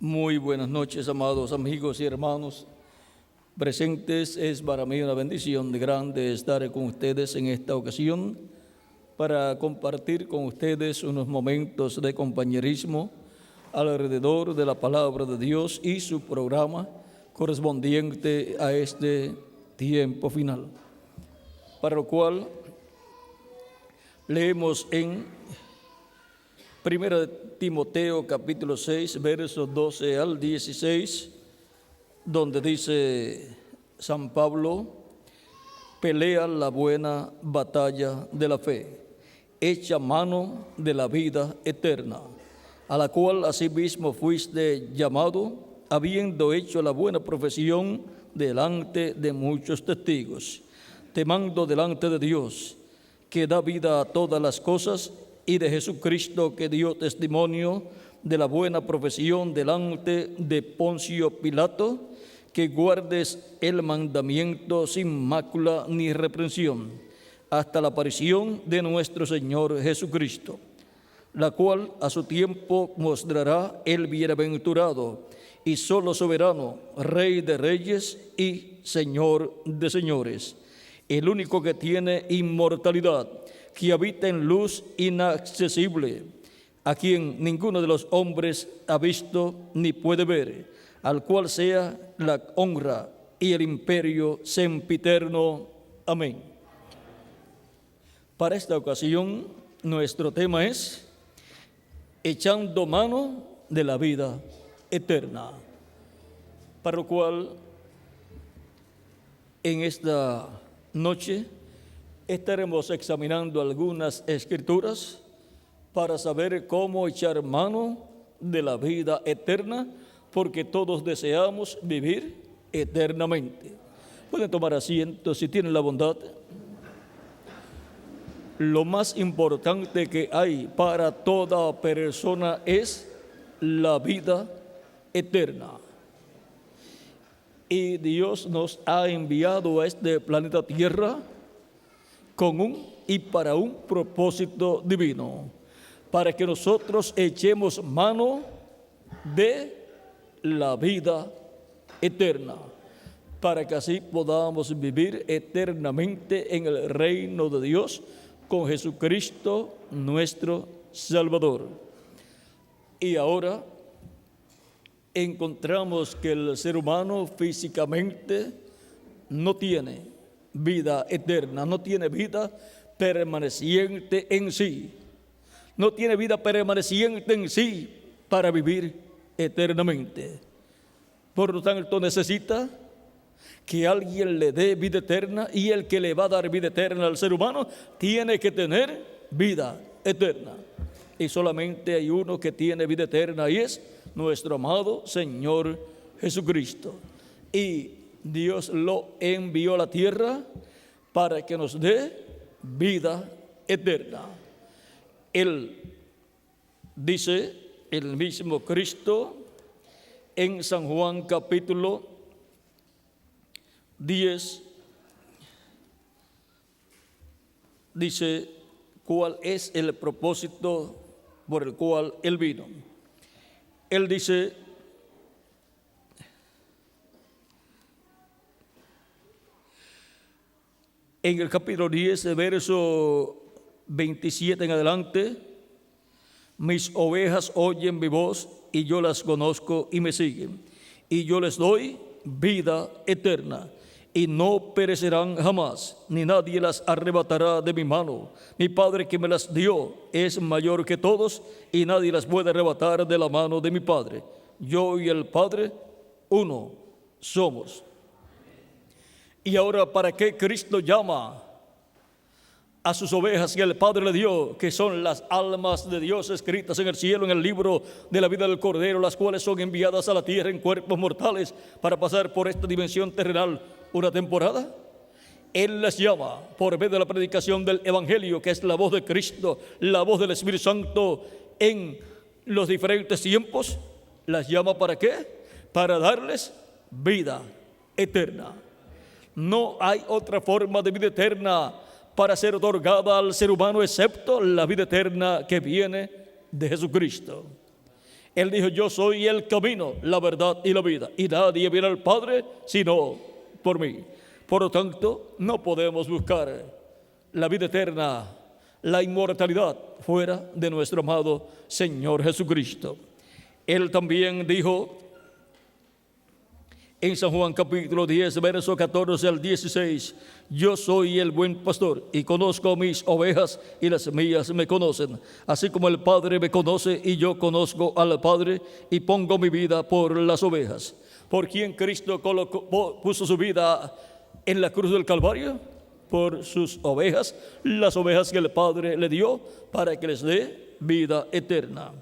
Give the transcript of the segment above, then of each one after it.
Muy buenas noches, amados amigos y hermanos presentes. Es para mí una bendición de grande estar con ustedes en esta ocasión para compartir con ustedes unos momentos de compañerismo alrededor de la palabra de Dios y su programa correspondiente a este tiempo final, para lo cual leemos en 1 Timoteo capítulo 6, versos 12 al 16, donde dice San Pablo: pelea la buena batalla de la fe, echa mano de la vida eterna, a la cual asimismo fuiste llamado, habiendo hecho la buena profesión delante de muchos testigos. Te mando delante de Dios, que da vida a todas las cosas, y de Jesucristo, que dio testimonio de la buena profesión delante de Poncio Pilato, que guardes el mandamiento sin mácula ni reprensión, hasta la aparición de nuestro Señor Jesucristo, la cual a su tiempo mostrará el bienaventurado y solo soberano, Rey de reyes y Señor de señores, el único que tiene inmortalidad, que habita en luz inaccesible, a quien ninguno de los hombres ha visto ni puede ver, al cual sea la honra y el imperio sempiterno. Amén. Para esta ocasión, nuestro tema es echando mano de la vida eterna, para lo cual en esta noche estaremos examinando algunas escrituras para saber cómo echar mano de la vida eterna, porque todos deseamos vivir eternamente. Pueden tomar asiento si tienen la bondad. Lo más importante que hay para toda persona es la vida eterna. Y Dios nos ha enviado a este planeta Tierra con un y para un propósito divino, para que nosotros echemos mano de la vida eterna, para que así podamos vivir eternamente en el reino de Dios con Jesucristo nuestro Salvador. Y ahora encontramos que el ser humano físicamente no tiene vida eterna, no tiene vida permaneciente en sí, no tiene vida permaneciente en sí para vivir eternamente. Por lo tanto, necesita que alguien le dé vida eterna, y el que le va a dar vida eterna al ser humano tiene que tener vida eterna. Y solamente hay uno que tiene vida eterna, y es nuestro amado Señor Jesucristo. Y Dios lo envió a la tierra para que nos dé vida eterna. Él dice, el mismo Cristo, en San Juan capítulo 10, dice cuál es el propósito por el cual Él vino. Él dice: en el capítulo 10, verso 27 en adelante: mis ovejas oyen mi voz, y yo las conozco y me siguen, y yo les doy vida eterna, y no perecerán jamás, ni nadie las arrebatará de mi mano. Mi Padre que me las dio es mayor que todos, y nadie las puede arrebatar de la mano de mi Padre. Yo y el Padre, uno somos. Y ahora, ¿para qué Cristo llama a sus ovejas que el Padre le dio, que son las almas de Dios escritas en el cielo, en el libro de la vida del Cordero, las cuales son enviadas a la tierra en cuerpos mortales para pasar por esta dimensión terrenal una temporada? Él les llama por medio de la predicación del Evangelio, que es la voz de Cristo, la voz del Espíritu Santo en los diferentes tiempos. ¿Las llama para qué? Para darles vida eterna. No hay otra forma de vida eterna para ser otorgada al ser humano excepto la vida eterna que viene de Jesucristo. Él dijo: yo soy el camino, la verdad y la vida, y nadie viene al Padre sino por mí. Por lo tanto, no podemos buscar la vida eterna, la inmortalidad, fuera de nuestro amado Señor Jesucristo. Él también dijo en San Juan capítulo 10, verso 14 al 16: yo soy el buen pastor y conozco mis ovejas y las mías me conocen, así como el Padre me conoce y yo conozco al Padre y pongo mi vida por las ovejas. ¿Por quién Cristo puso su vida en la cruz del Calvario? Por sus ovejas, las ovejas que el Padre le dio para que les dé vida eterna.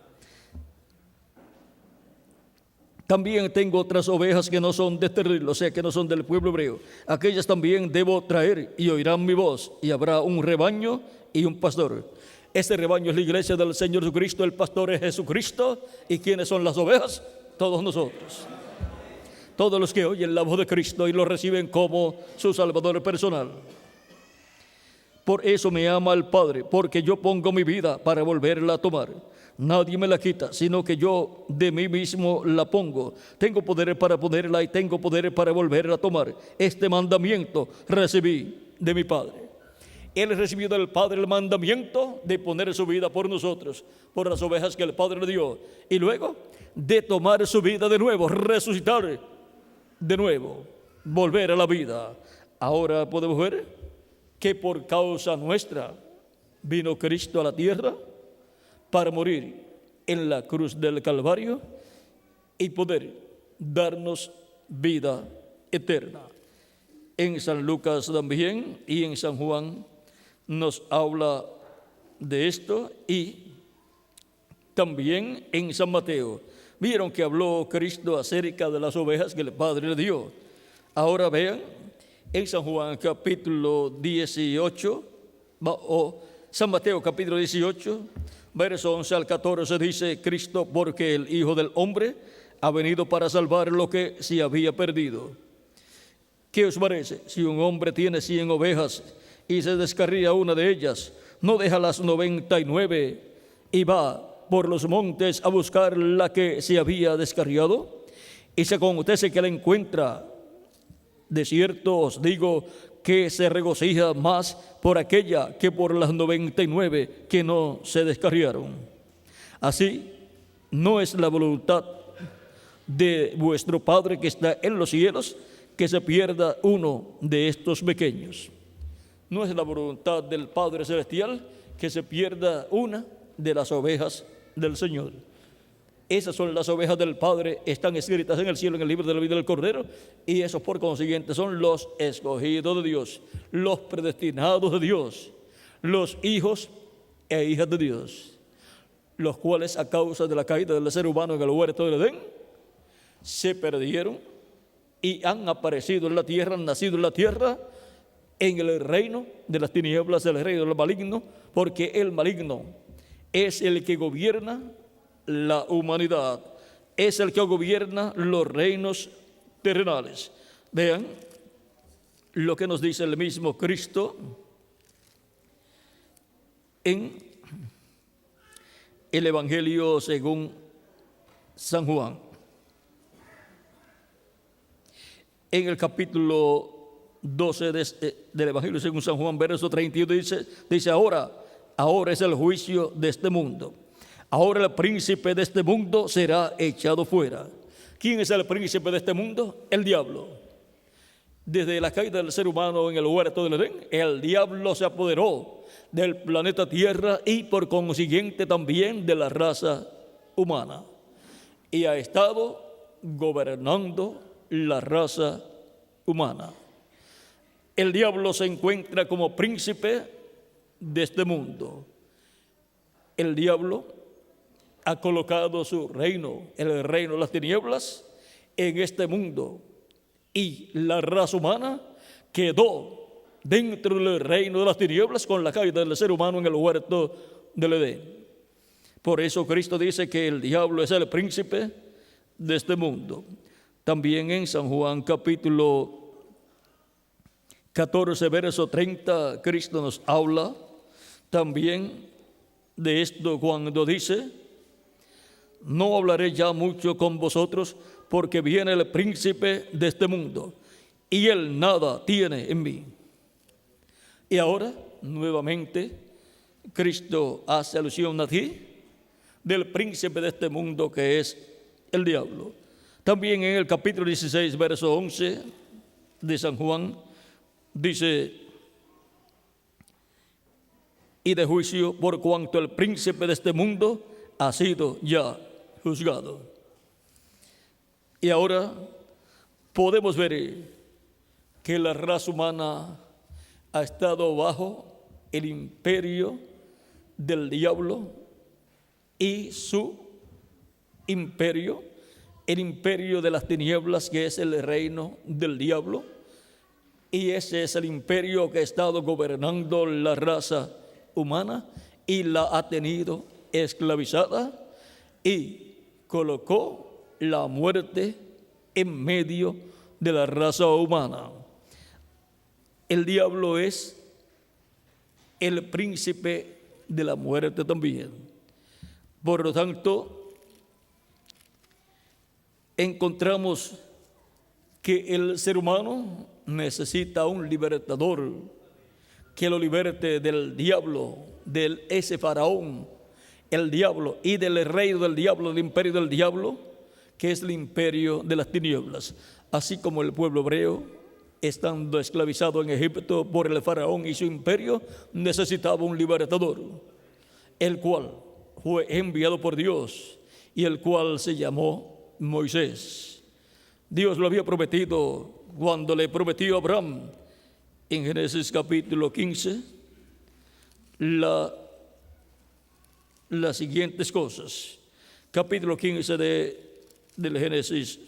También tengo otras ovejas que no son de este redil, o sea, que no son del pueblo hebreo. Aquellas también debo traer y oirán mi voz, y habrá un rebaño y un pastor. Este rebaño es la iglesia del Señor Jesucristo, el pastor es Jesucristo. ¿Y quiénes son las ovejas? Todos nosotros. Todos los que oyen la voz de Cristo y lo reciben como su Salvador personal. Por eso me ama el Padre, porque yo pongo mi vida para volverla a tomar. Nadie me la quita, sino que yo de mí mismo la pongo. Tengo poder para ponerla y tengo poder para volverla a tomar. Este mandamiento recibí de mi Padre. Él recibió del Padre el mandamiento de poner su vida por nosotros, por las ovejas que el Padre le dio. Y luego de tomar su vida de nuevo, resucitar de nuevo, volver a la vida. Ahora podemos ver que por causa nuestra vino Cristo a la tierra para morir en la cruz del Calvario y poder darnos vida eterna. En San Lucas también y en San Juan nos habla de esto, y también en San Mateo. Vieron que habló Cristo acerca de las ovejas que el Padre le dio. Ahora vean en San Juan capítulo 18, o San Mateo capítulo 18, verso 11 al 14, dice Cristo: porque el Hijo del Hombre ha venido para salvar lo que se había perdido. ¿Qué os parece? Si un hombre tiene 100 ovejas y se descarría una de ellas, ¿no deja las 99 y va por los montes a buscar la que se había descarriado? Y si acontece que la encuentra, de cierto os digo que se regocija más por aquella que por las 99 que no se descarriaron. Así no es la voluntad de vuestro Padre que está en los cielos que se pierda uno de estos pequeños. No es la voluntad del Padre Celestial que se pierda una de las ovejas del Señor. Esas son las ovejas del Padre, están escritas en el cielo en el libro de la vida del Cordero, y esos por consiguiente son los escogidos de Dios, los predestinados de Dios, los hijos e hijas de Dios, los cuales a causa de la caída del ser humano en el huerto del Edén se perdieron y han aparecido en la tierra, han nacido en la tierra, en el reino de las tinieblas, el reino del maligno, porque el maligno es el que gobierna la humanidad, es el que gobierna los reinos terrenales. Vean lo que nos dice el mismo Cristo en el Evangelio según San Juan. En el capítulo 12 del Evangelio según San Juan, verso 31, dice ahora es el juicio de este mundo. Ahora el príncipe de este mundo será echado fuera. ¿Quién es el príncipe de este mundo? El diablo. Desde la caída del ser humano en el huerto del Edén, el diablo se apoderó del planeta Tierra y por consiguiente también de la raza humana. Y ha estado gobernando la raza humana. El diablo se encuentra como príncipe de este mundo. El diablo ha colocado su reino, el reino de las tinieblas, en este mundo, y la raza humana quedó dentro del reino de las tinieblas con la caída del ser humano en el huerto del Edén. Por eso Cristo dice que el diablo es el príncipe de este mundo. También en San Juan capítulo 14, verso 30, Cristo nos habla también de esto cuando dice: no hablaré ya mucho con vosotros, porque viene el príncipe de este mundo, y él nada tiene en mí. Y ahora, nuevamente, Cristo hace alusión aquí del príncipe de este mundo, que es el diablo. También en el capítulo 16, verso 11 de San Juan, dice: y de juicio, por cuanto el príncipe de este mundo ha sido ya juzgado. Y ahora podemos ver que la raza humana ha estado bajo el imperio del diablo y su imperio, el imperio de las tinieblas, que es el reino del diablo, y ese es el imperio que ha estado gobernando la raza humana y la ha tenido esclavizada y colocó la muerte en medio de la raza humana. El diablo es el príncipe de la muerte también. Por lo tanto, encontramos que el ser humano necesita un libertador que lo liberte del diablo, de ese faraón, el diablo, y del reino del diablo, del imperio del diablo, que es el imperio de las tinieblas. Así como el pueblo hebreo, estando esclavizado en Egipto por el faraón y su imperio, necesitaba un libertador, el cual fue enviado por Dios y el cual se llamó Moisés. Dios lo había prometido cuando le prometió a Abraham en Génesis capítulo 15 las siguientes cosas. Capítulo 15 del Génesis,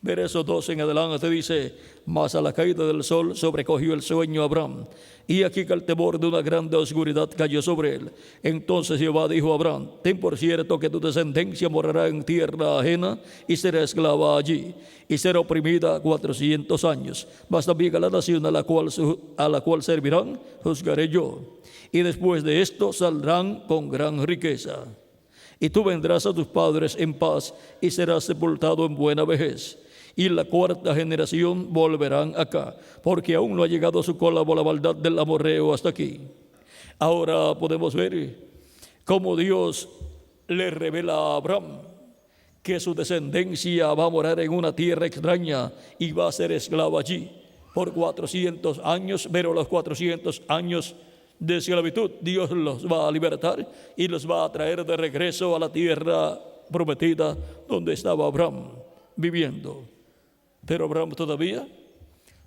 verso 12 en adelante, dice: mas a la caída del sol sobrecogió el sueño a Abraham, y aquí que el temor de una grande oscuridad cayó sobre él. Entonces Jehová dijo a Abraham: ten por cierto que tu descendencia morará en tierra ajena y será esclava allí, y será oprimida 400 años. Mas también a la nación a la cual servirán juzgaré yo, y después de esto saldrán con gran riqueza. Y tú vendrás a tus padres en paz y serás sepultado en buena vejez. Y la cuarta generación volverán acá, porque aún no ha llegado a su colmo la maldad del amorreo hasta aquí. Ahora podemos ver cómo Dios le revela a Abraham que su descendencia va a morar en una tierra extraña y va a ser esclava allí por 400 años, pero los 400 años de esclavitud Dios los va a libertar y los va a traer de regreso a la tierra prometida donde estaba Abraham viviendo. Pero Abraham todavía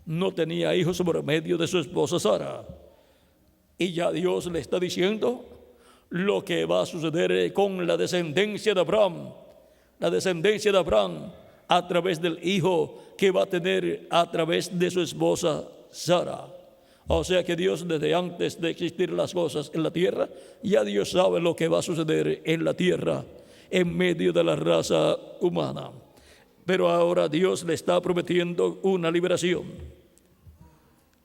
no tenía hijos por medio de su esposa Sara, y ya Dios le está diciendo lo que va a suceder con la descendencia de Abraham, a través del hijo que va a tener a través de su esposa Sara. O sea que Dios, desde antes de existir las cosas en la tierra, ya Dios sabe lo que va a suceder en la tierra en medio de la raza humana. Pero ahora Dios le está prometiendo una liberación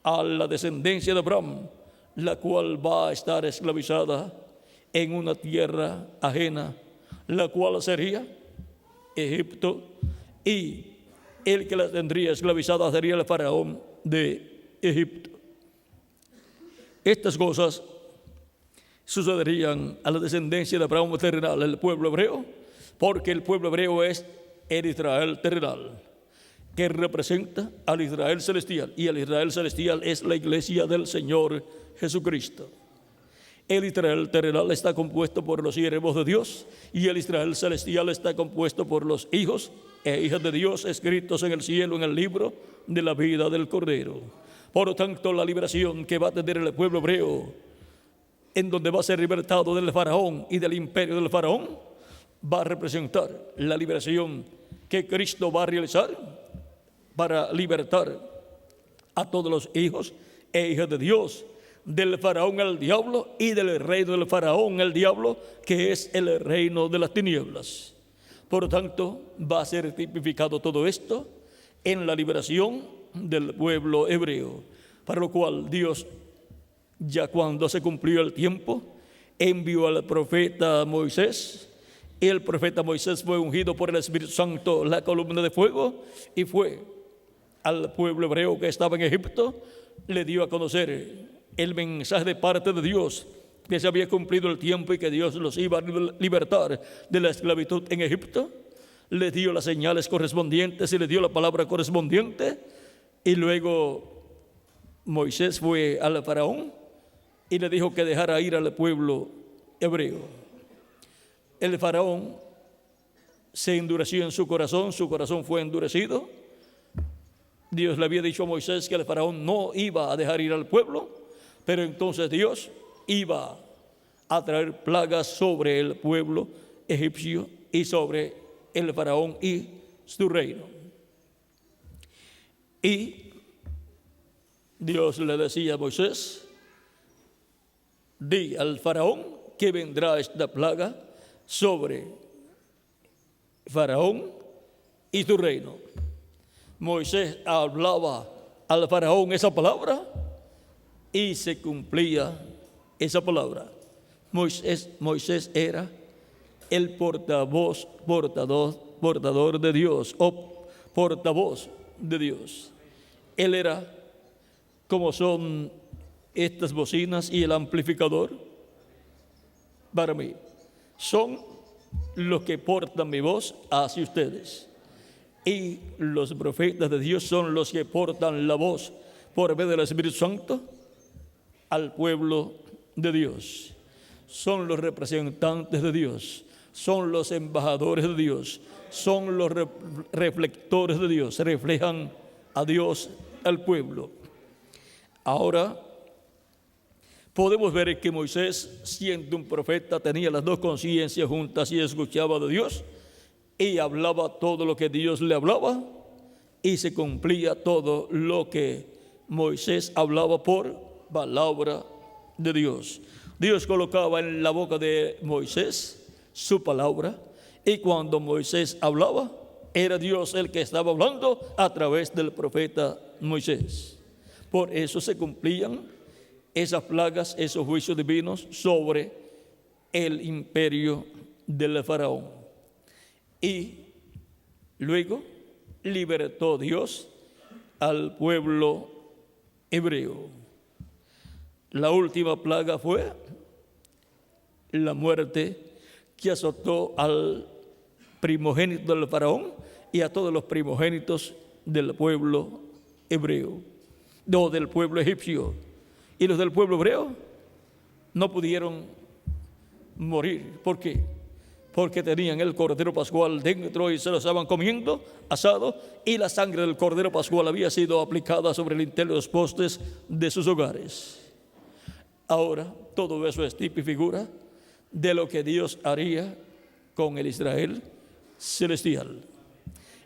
a la descendencia de Abraham, la cual va a estar esclavizada en una tierra ajena, la cual sería Egipto, y el que la tendría esclavizada sería el faraón de Egipto. Estas cosas sucederían a la descendencia de Abraham terrenal, el pueblo hebreo, porque el pueblo hebreo es el Israel terrenal, que representa al Israel celestial, y el Israel celestial es la iglesia del Señor Jesucristo. El Israel terrenal está compuesto por los siervos de Dios, y el Israel celestial está compuesto por los hijos e hijas de Dios escritos en el cielo en el libro de la vida del Cordero. Por lo tanto, la liberación que va a tener el pueblo hebreo, en donde va a ser libertado del faraón y del imperio del faraón, va a representar la liberación que Cristo va a realizar para libertar a todos los hijos e hijas de Dios del faraón al diablo y del reino del faraón al diablo, que es el reino de las tinieblas. Por lo tanto, va a ser tipificado todo esto en la liberación del pueblo hebreo, para lo cual Dios, ya cuando se cumplió el tiempo, envió al profeta Moisés, Y el profeta Moisés fue ungido por el Espíritu Santo, la columna de fuego, y fue al pueblo hebreo que estaba en Egipto, le dio a conocer el mensaje de parte de Dios, que se había cumplido el tiempo y que Dios los iba a libertar de la esclavitud en Egipto. Le dio las señales correspondientes y le dio la palabra correspondiente. Y luego Moisés fue al faraón y le dijo que dejara ir al pueblo hebreo. El faraón se endureció en su corazón fue endurecido. Dios le había dicho a Moisés que el faraón no iba a dejar ir al pueblo, pero entonces Dios iba a traer plagas sobre el pueblo egipcio y sobre el faraón y su reino. Y Dios le decía a Moisés: di al faraón que vendrá esta plaga sobre faraón y tu reino. Moisés hablaba al faraón esa palabra y se cumplía esa palabra. Moisés era el portador de Dios, o portavoz de Dios. Él era como son estas bocinas y el amplificador para mí. Son los que portan mi voz hacia ustedes. Y los profetas de Dios son los que portan la voz por medio del Espíritu Santo al pueblo de Dios. Son los representantes de Dios, son los embajadores de Dios, son los reflectores de Dios, reflejan a Dios al pueblo. Ahora podemos ver que Moisés, siendo un profeta, tenía las dos conciencias juntas y escuchaba de Dios y hablaba todo lo que Dios le hablaba y se cumplía todo lo que Moisés hablaba por palabra de Dios. Dios colocaba en la boca de Moisés su palabra y cuando Moisés hablaba, era Dios el que estaba hablando a través del profeta Moisés. Por eso se cumplían esas plagas, esos juicios divinos sobre el imperio del faraón. Y luego libertó Dios al pueblo hebreo. La última plaga fue la muerte que azotó al primogénito del faraón y a todos los primogénitos del pueblo hebreo, no, del pueblo egipcio. Y los del pueblo hebreo no pudieron morir. ¿Por qué? Porque tenían el cordero pascual dentro y se lo estaban comiendo asado, y la sangre del cordero pascual había sido aplicada sobre el lintel de los postes de sus hogares. Ahora todo eso es tipo y figura de lo que Dios haría con el Israel celestial.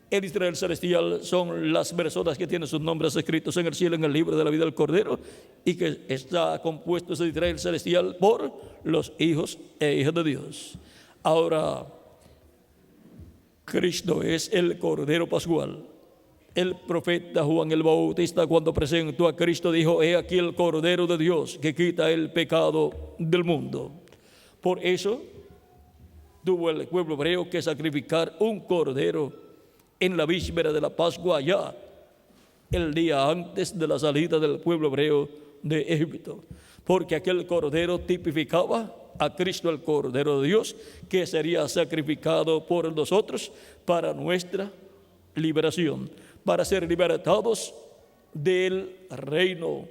El Israel celestial son las personas que tienen sus nombres escritos en el cielo en el libro de la vida del Cordero, y que está compuesto ese Israel celestial por los hijos e hijas de Dios. Ahora, Cristo es el Cordero Pascual. El profeta Juan el Bautista, cuando presentó a Cristo, dijo: he aquí el Cordero de Dios que quita el pecado del mundo. Por eso tuvo el pueblo hebreo que sacrificar un cordero en la víspera de la Pascua, allá el día antes de la salida del pueblo hebreo de Egipto, porque aquel cordero tipificaba a Cristo, el Cordero de Dios, que sería sacrificado por nosotros para nuestra liberación, para ser libertados del reino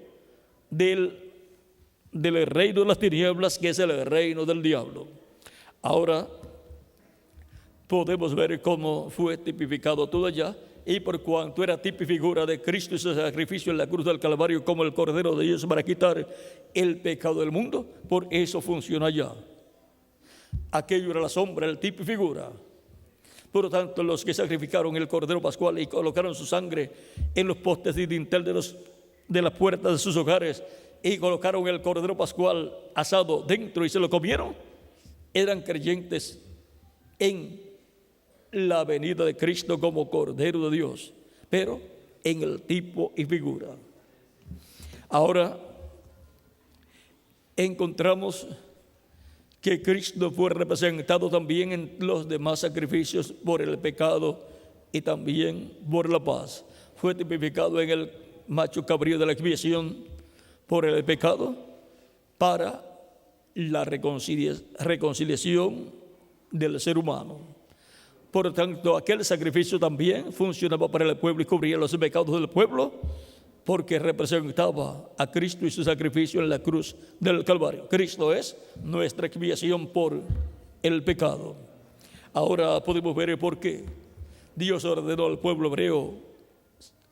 del reino de las tinieblas, que es el reino del diablo. Ahora podemos ver cómo fue tipificado todo allá, y por cuanto era tipo y figura de Cristo y su sacrificio en la cruz del Calvario como el Cordero de Dios para quitar el pecado del mundo, por eso funciona allá. Aquello era la sombra, el tipo y figura. Por lo tanto, los que sacrificaron el Cordero Pascual y colocaron su sangre en los postes y dintel de las puertas de sus hogares, y colocaron el Cordero Pascual asado dentro y se lo comieron, eran creyentes en la venida de Cristo como Cordero de Dios, pero en el tipo y figura. Ahora encontramos que Cristo fue representado también en los demás sacrificios por el pecado y también por la paz. Fue tipificado en el macho cabrío de la expiación por el pecado para la reconciliación del ser humano. Por lo tanto, aquel sacrificio también funcionaba para el pueblo y cubría los pecados del pueblo, porque representaba a Cristo y su sacrificio en la cruz del Calvario. Cristo es nuestra expiación por el pecado. Ahora podemos ver por qué Dios ordenó al pueblo hebreo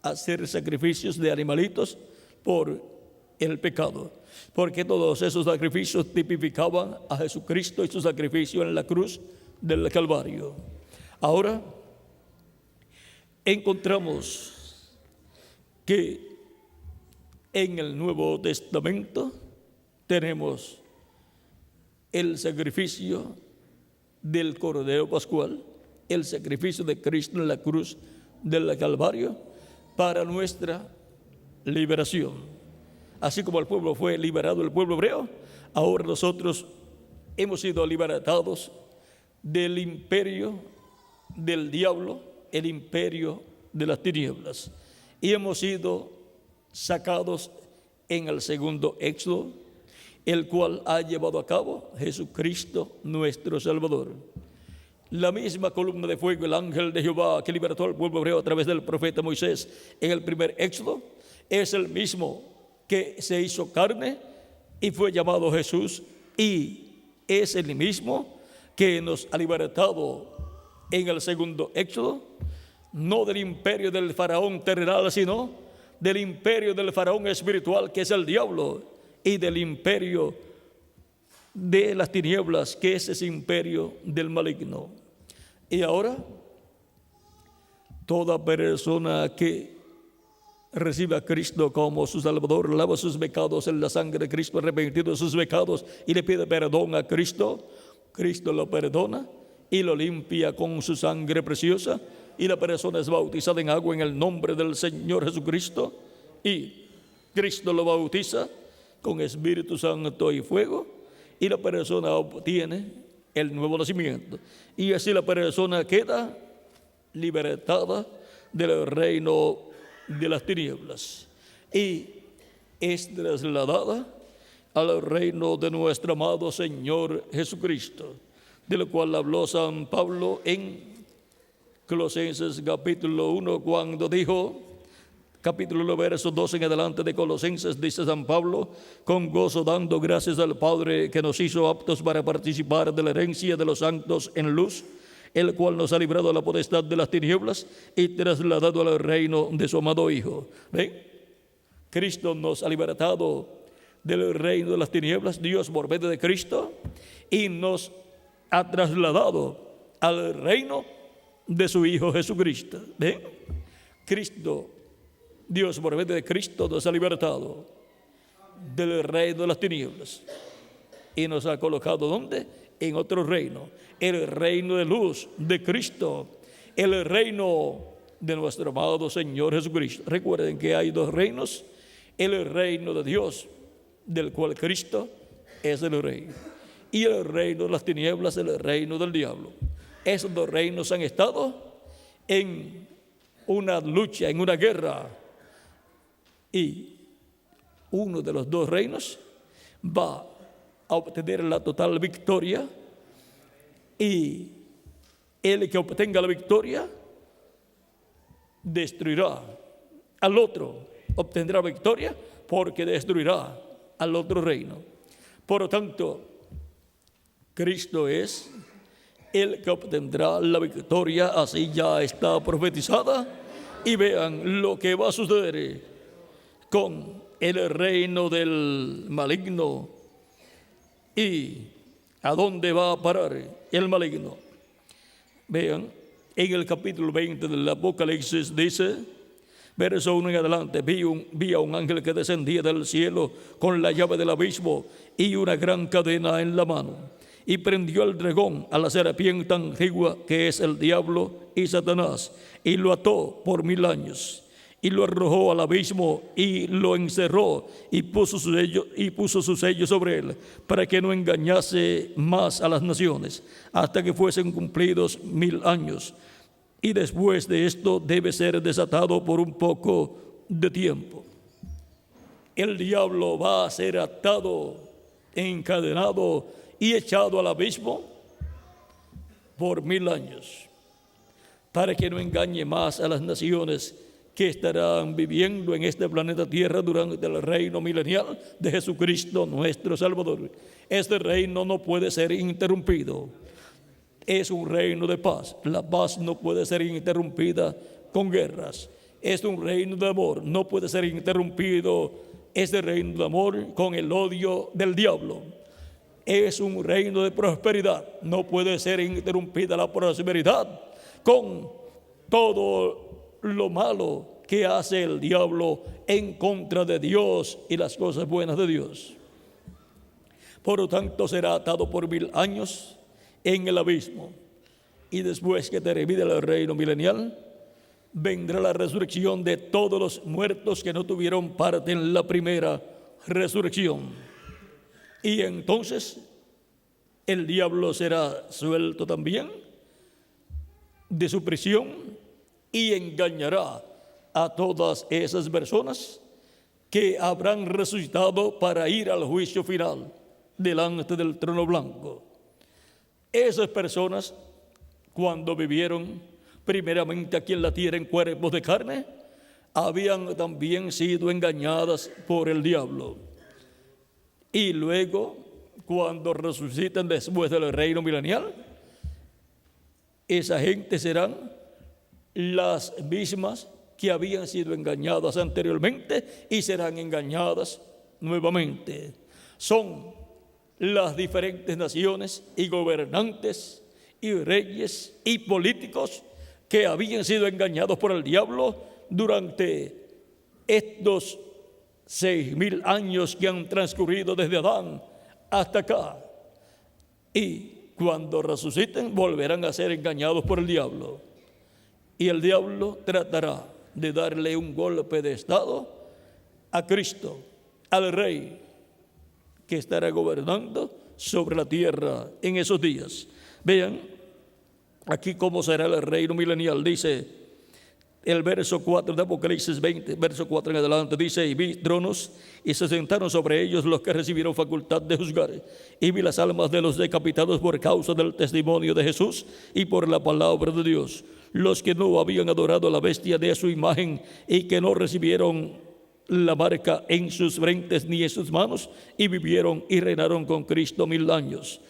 hacer sacrificios de animalitos por el pecado, porque todos esos sacrificios tipificaban a Jesucristo y su sacrificio en la cruz del Calvario. Ahora encontramos que en el Nuevo Testamento tenemos el sacrificio del Cordero Pascual, el sacrificio de Cristo en la cruz del Calvario para nuestra liberación. Así como el pueblo fue liberado, el pueblo hebreo, ahora nosotros hemos sido libertados del imperio del diablo, el imperio de las tinieblas, y hemos sido sacados en el segundo éxodo, el cual ha llevado a cabo Jesucristo nuestro Salvador. La misma columna de fuego, el ángel de Jehová que libertó al pueblo hebreo a través del profeta Moisés en el primer éxodo, es el mismo que se hizo carne y fue llamado Jesús, y es el mismo que nos ha libertado en el segundo éxodo, no del imperio del faraón terrenal, sino del imperio del faraón espiritual, que es el diablo, y del imperio de las tinieblas, que es ese imperio del maligno. Y ahora, toda persona que recibe a Cristo como su Salvador, lava sus pecados en la sangre de Cristo, arrepentido de sus pecados, y le pide perdón a Cristo, Cristo lo perdona y lo limpia con su sangre preciosa, y la persona es bautizada en agua en el nombre del Señor Jesucristo, y Cristo lo bautiza con Espíritu Santo y fuego, y la persona obtiene el nuevo nacimiento, y así la persona queda libertada del reino de las tinieblas y es trasladada al reino de nuestro amado Señor Jesucristo, de lo cual habló San Pablo en Colosenses capítulo 1, cuando dijo, capítulo 1, verso 12 en adelante de Colosenses, dice San Pablo: con gozo dando gracias al Padre que nos hizo aptos para participar de la herencia de los santos en luz, el cual nos ha librado de la potestad de las tinieblas y trasladado al reino de su amado Hijo. ¿Ven? Cristo nos ha libertado del reino de las tinieblas, Dios por medio de Cristo, y nos ha trasladado al reino de su Hijo Jesucristo. ¿Ven? Cristo, Dios por medio de Cristo nos ha libertado del reino de las tinieblas y nos ha colocado ¿dónde? En otro reino, el reino de luz de Cristo, el reino de nuestro amado Señor Jesucristo. Recuerden que hay dos reinos: el reino de Dios, del cual Cristo es el rey, y el reino de las tinieblas, el reino del diablo. Esos dos reinos han estado en una lucha, en una guerra, y uno de los dos reinos va a obtener la total victoria, y el que obtenga la victoria destruirá al otro, obtendrá victoria porque destruirá al otro reino. Por lo tanto, Cristo es el que obtendrá la victoria, así ya está profetizada, y vean lo que va a suceder con el reino del maligno y a dónde va a parar el maligno. Vean, en el capítulo 20 del Apocalipsis dice, verso 1 en adelante: vi a un ángel que descendía del cielo con la llave del abismo y una gran cadena en la mano, y prendió al dragón, a la serpiente antigua, que es el diablo y Satanás, y lo ató por 1000 años, y lo arrojó al abismo y lo encerró y puso su sello sobre él, para que no engañase más a las naciones, hasta que fuesen cumplidos 1000 años. Y después de esto debe ser desatado por un poco de tiempo. El diablo va a ser atado, encadenado y echado al abismo por 1000 años, para que no engañe más a las naciones que estarán viviendo en este planeta Tierra durante el reino milenial de Jesucristo nuestro Salvador. Este reino no puede ser interrumpido. Es un reino de paz. La paz no puede ser interrumpida con guerras. Es un reino de amor. No puede ser interrumpido este reino de amor con el odio del diablo. Es un reino de prosperidad. No puede ser interrumpida la prosperidad con todo lo malo que hace el diablo en contra de Dios y las cosas buenas de Dios. Por lo tanto, será atado por 1000 años en el abismo. Y después que termine el reino milenial, vendrá la resurrección de todos los muertos que no tuvieron parte en la primera resurrección. Y entonces el diablo será suelto también de su prisión y engañará a todas esas personas que habrán resucitado para ir al juicio final delante del trono blanco. Esas personas, cuando vivieron primeramente aquí en la tierra en cuerpos de carne, habían también sido engañadas por el diablo. Y luego, cuando resuciten después del reino milenial, esa gente serán las mismas que habían sido engañadas anteriormente y serán engañadas nuevamente. Son las diferentes naciones y gobernantes y reyes y políticos que habían sido engañados por el diablo durante estos 6000 años que han transcurrido desde Adán hasta acá. Y cuando resuciten volverán a ser engañados por el diablo. Y el diablo tratará de darle un golpe de estado a Cristo, al Rey que estará gobernando sobre la tierra en esos días. Vean aquí cómo será el reino milenial. Dice el verso 4 de Apocalipsis 20, verso 4 en adelante, dice: y vi tronos y se sentaron sobre ellos los que recibieron facultad de juzgar, y vi las almas de los decapitados por causa del testimonio de Jesús y por la palabra de Dios, los que no habían adorado a la bestia de su imagen y que no recibieron la marca en sus frentes ni en sus manos, y vivieron y reinaron con Cristo 1000 años.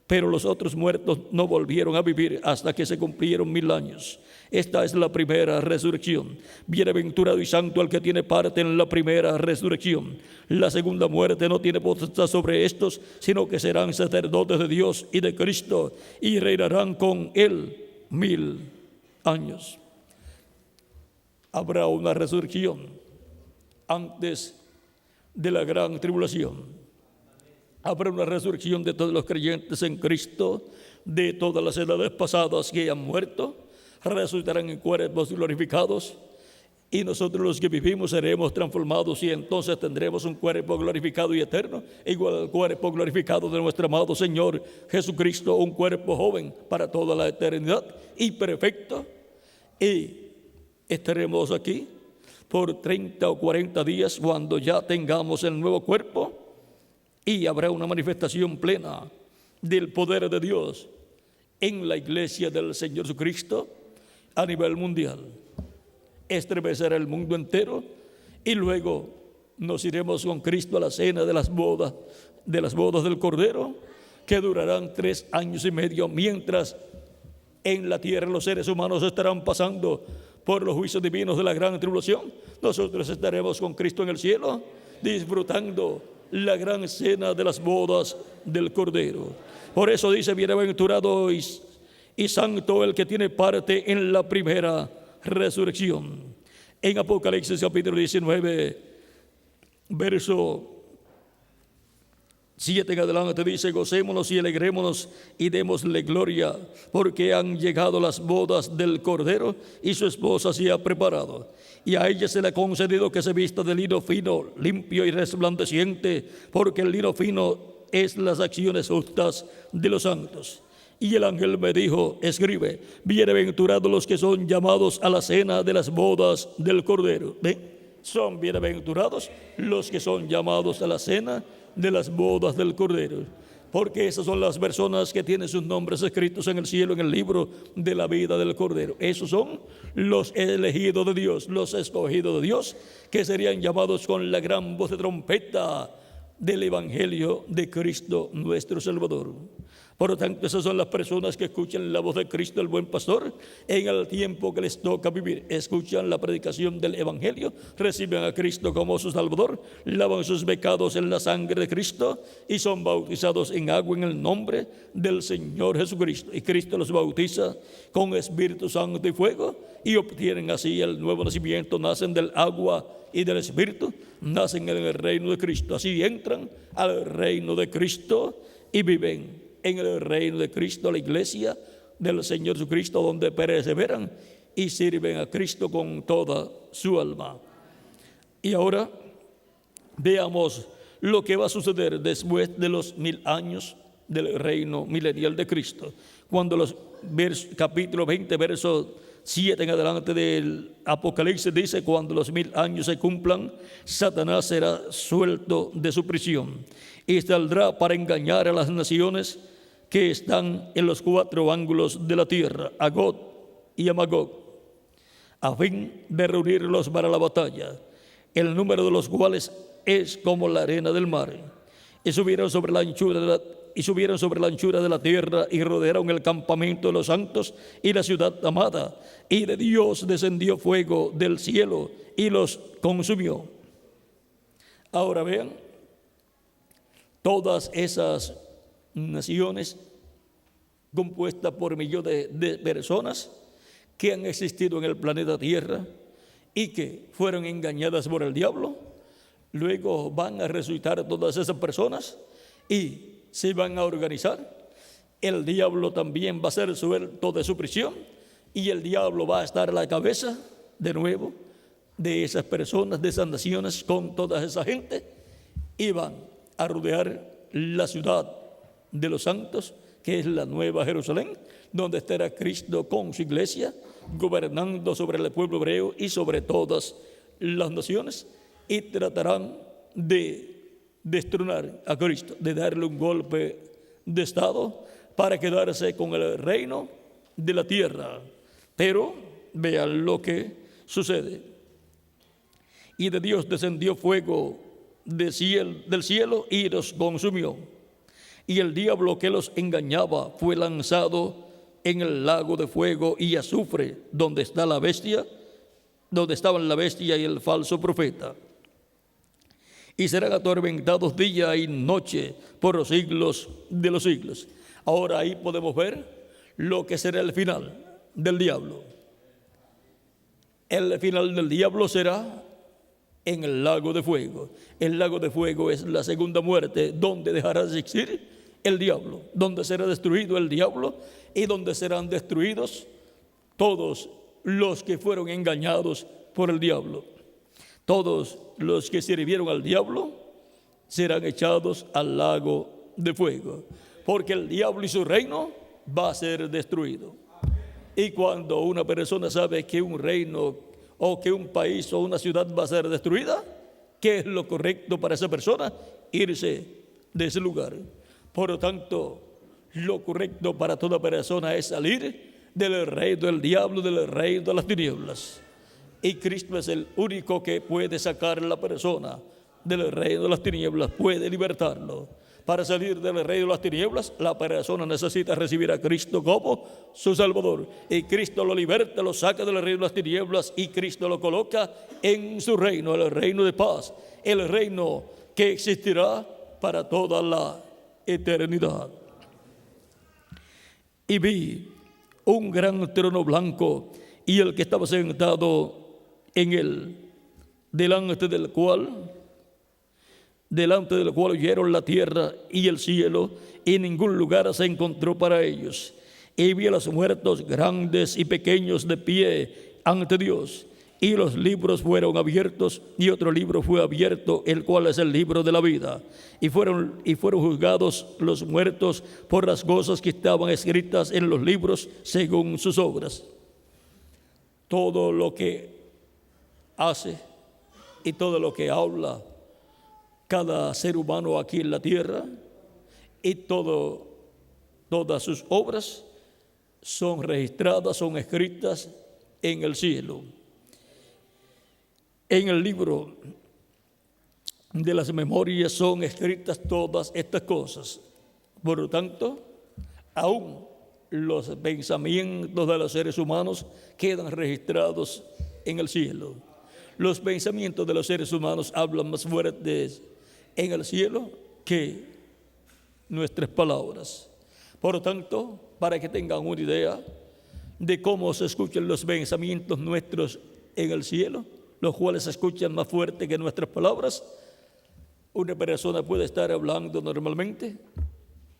Pero los otros muertos no volvieron a vivir hasta que se cumplieron 1000 años. Esta es la primera resurrección. Bienaventurado y santo el que tiene parte en la primera resurrección. La segunda muerte no tiene potestad sobre estos, sino que serán sacerdotes de Dios y de Cristo, y reinarán con él 1000 años. Habrá una resurrección antes de la gran tribulación. Habrá una resurrección de todos los creyentes en Cristo, de todas las edades pasadas que han muerto, resucitarán en cuerpos glorificados, y nosotros los que vivimos seremos transformados, y entonces tendremos un cuerpo glorificado y eterno, igual al cuerpo glorificado de nuestro amado Señor Jesucristo, un cuerpo joven para toda la eternidad y perfecto. Y estaremos aquí por 30 o 40 días cuando ya tengamos el nuevo cuerpo, y habrá una manifestación plena del poder de Dios en la iglesia del Señor Jesucristo a nivel mundial. Estremecerá el mundo entero, y luego nos iremos con Cristo a la cena de las bodas del Cordero, que durarán 3 años y medio, mientras en la tierra los seres humanos estarán pasando por los juicios divinos de la gran tribulación. Nosotros estaremos con Cristo en el cielo, disfrutando la gran cena de las bodas del Cordero. Por eso dice: bienaventurado y santo el que tiene parte en la primera resurrección. En Apocalipsis capítulo 19, verso 7 en adelante dice: gocémonos y alegrémonos y démosle gloria, porque han llegado las bodas del Cordero y su esposa se ha preparado. Y a ella se le ha concedido que se vista de lino fino, limpio y resplandeciente, porque el lino fino es las acciones justas de los santos. Y el ángel me dijo: escribe, bienaventurados los que son llamados a la cena de las bodas del Cordero. ¿Ven? Son bienaventurados los que son llamados a la cena de las bodas del Cordero, porque esas son las personas que tienen sus nombres escritos en el cielo, en el libro de la vida del Cordero. Esos son los elegidos de Dios, los escogidos de Dios, que serían llamados con la gran voz de trompeta del Evangelio de Cristo nuestro Salvador. Por lo tanto, esas son las personas que escuchan la voz de Cristo, el buen pastor, en el tiempo que les toca vivir. Escuchan la predicación del Evangelio, reciben a Cristo como su Salvador, lavan sus pecados en la sangre de Cristo y son bautizados en agua en el nombre del Señor Jesucristo. Y Cristo los bautiza con Espíritu Santo y fuego y obtienen así el nuevo nacimiento. Nacen del agua y del Espíritu, nacen en el reino de Cristo. Así entran al reino de Cristo y viven en el reino de Cristo, la iglesia del Señor Jesucristo, donde perseveran y sirven a Cristo con toda su alma. Y ahora veamos lo que va a suceder después de los 1000 años del reino milenial de Cristo. Cuando los capítulo 20, verso 7 en adelante del Apocalipsis dice: cuando los 1000 años se cumplan, Satanás será suelto de su prisión y saldrá para engañar a las naciones que están en los 4 ángulos de la tierra, a Gog y a Magog, a fin de reunirlos para la batalla, el número de los cuales es como la arena del mar. Y subieron sobre la anchura de la tierra y rodearon el campamento de los santos y la ciudad amada. Y de Dios descendió fuego del cielo y los consumió. Ahora vean, todas esas naciones compuestas por millones de personas que han existido en el planeta Tierra y que fueron engañadas por el diablo, luego van a resucitar todas esas personas y se van a organizar. El diablo también va a ser suelto de su prisión y el diablo va a estar a la cabeza de nuevo de esas personas, de esas naciones, con toda esa gente, y van a rodear la ciudad de los santos, que es la Nueva Jerusalén, donde estará Cristo con su iglesia, gobernando sobre el pueblo hebreo y sobre todas las naciones, y tratarán de destronar a Cristo, de darle un golpe de estado para quedarse con el reino de la tierra. Pero vean lo que sucede. Y de Dios descendió fuego del cielo y los consumió. Y el diablo que los engañaba fue lanzado en el lago de fuego y azufre, donde estaban la bestia y el falso profeta. Y serán atormentados día y noche por los siglos de los siglos. Ahora ahí podemos ver lo que será el final del diablo. El final del diablo será en el lago de fuego. El lago de fuego es la segunda muerte, donde dejará de existir el diablo, donde será destruido el diablo y donde serán destruidos todos los que fueron engañados por el diablo. Todos los que sirvieron al diablo serán echados al lago de fuego, porque el diablo y su reino va a ser destruido. Y cuando una persona sabe que un reino o que un país o una ciudad va a ser destruida, ¿qué es lo correcto para esa persona? Irse de ese lugar. Por lo tanto, lo correcto para toda persona es salir del reino del diablo, del reino de las tinieblas. Y Cristo es el único que puede sacar a la persona del reino de las tinieblas, puede libertarlo. Para salir del reino de las tinieblas, la persona necesita recibir a Cristo como su Salvador. Y Cristo lo liberta, lo saca del reino de las tinieblas y Cristo lo coloca en su reino, el reino de paz, el reino que existirá para toda la eternidad. Y vi un gran trono blanco y el que estaba sentado en él, delante del cual delante del cual oyeron la tierra y el cielo, y ningún lugar se encontró para ellos. Y vi a los muertos grandes y pequeños de pie ante Dios, y los libros fueron abiertos, y otro libro fue abierto, el cual es el libro de la vida. Y fueron juzgados los muertos por las cosas que estaban escritas en los libros según sus obras. Todo lo que hace y todo lo que habla cada ser humano aquí en la tierra y todas sus obras son registradas, son escritas en el cielo. En el libro de las memorias son escritas todas estas cosas. Por lo tanto, aún los pensamientos de los seres humanos quedan registrados en el cielo. Los pensamientos de los seres humanos hablan más fuertes en el cielo que nuestras palabras. Por lo tanto, para que tengan una idea de cómo se escuchan los pensamientos nuestros en el cielo, los cuales se escuchan más fuerte que nuestras palabras, una persona puede estar hablando normalmente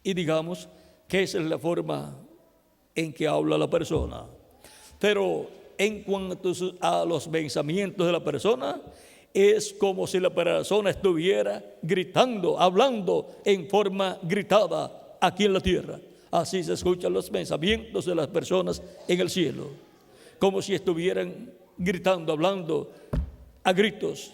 y digamos que esa es la forma en que habla la persona. Pero en cuanto a los pensamientos de la persona, es como si la persona estuviera gritando, hablando en forma gritada aquí en la tierra. Así se escuchan los pensamientos de las personas en el cielo, como si estuvieran gritando, hablando a gritos.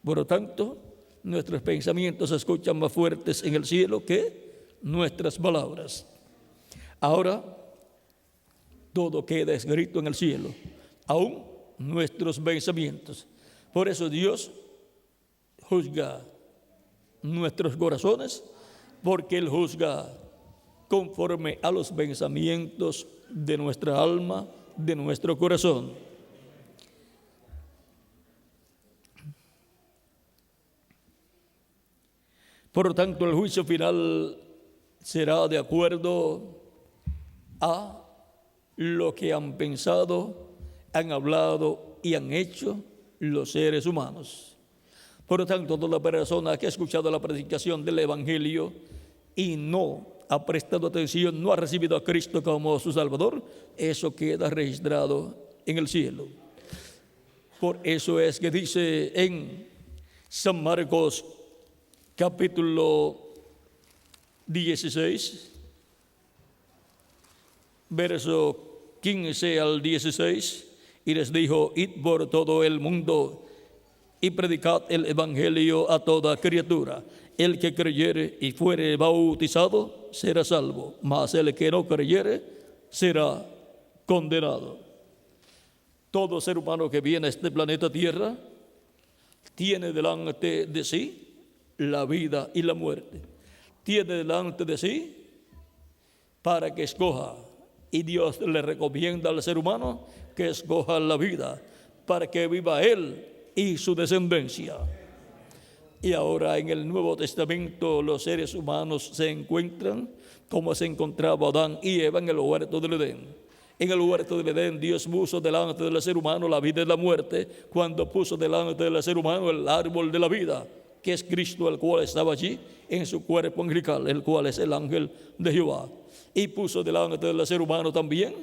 Por lo tanto, nuestros pensamientos se escuchan más fuertes en el cielo que nuestras palabras. Ahora, todo queda escrito en el cielo, aún nuestros pensamientos. Por eso Dios juzga nuestros corazones, porque Él juzga conforme a los pensamientos de nuestra alma, de nuestro corazón. Por lo tanto, el juicio final será de acuerdo a lo que han pensado, han hablado y han hecho los seres humanos. Por lo tanto, toda persona que ha escuchado la predicación del Evangelio y no ha prestado atención, no ha recibido a Cristo como su Salvador, eso queda registrado en el cielo. Por eso es que dice en San Marcos capítulo 16, verso 15 al 16, y les dijo: id por todo el mundo y predicad el evangelio a toda criatura. El que creyere y fuere bautizado será salvo, mas el que no creyere será condenado. Todo ser humano que viene a este planeta Tierra tiene delante de sí la vida y la muerte. Tiene delante de sí para que escoja, y Dios le recomienda al ser humano que escoja la vida para que viva él y su descendencia. Y ahora en el Nuevo Testamento los seres humanos se encuentran como se encontraba Adán y Eva en el huerto del Edén. En el huerto del Edén Dios puso delante del ser humano la vida y la muerte, cuando puso delante del ser humano el árbol de la vida, que es Cristo, el cual estaba allí en su cuerpo angelical, el cual es el ángel de Jehová. Y puso delante del ser humano también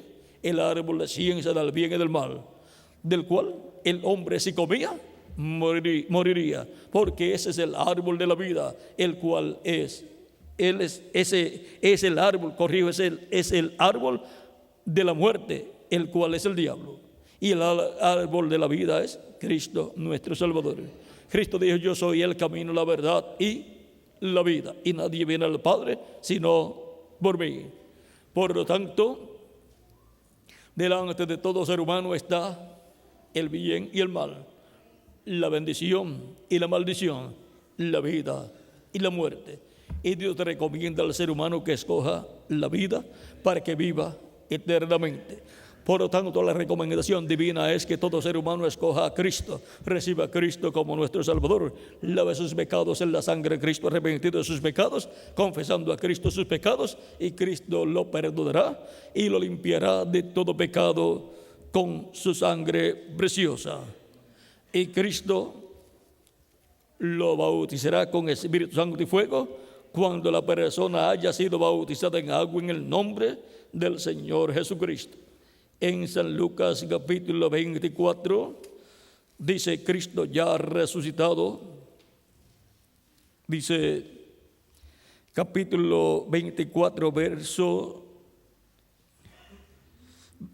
el árbol de ciencia del bien y del mal, del cual el hombre si comía moriría, porque ese es el árbol de la vida, el cual ese es el árbol, es el árbol de la muerte, el cual es el diablo. Y el árbol de la vida es Cristo nuestro Salvador. Cristo dijo: yo soy el camino, la verdad y la vida, y nadie viene al Padre sino por mí. Por lo tanto, delante de todo ser humano está el bien y el mal, la bendición y la maldición, la vida y la muerte. Y Dios te recomienda al ser humano que escoja la vida para que viva eternamente. Por lo tanto, la recomendación divina es que todo ser humano escoja a Cristo, reciba a Cristo como nuestro Salvador, lave sus pecados en la sangre de Cristo, arrepentido de sus pecados, confesando a Cristo sus pecados, y Cristo lo perdonará y lo limpiará de todo pecado con su sangre preciosa. Y Cristo lo bautizará con Espíritu Santo y fuego cuando la persona haya sido bautizada en agua en el nombre del Señor Jesucristo. En San Lucas capítulo 24 dice: Cristo ya resucitado, dice capítulo 24 verso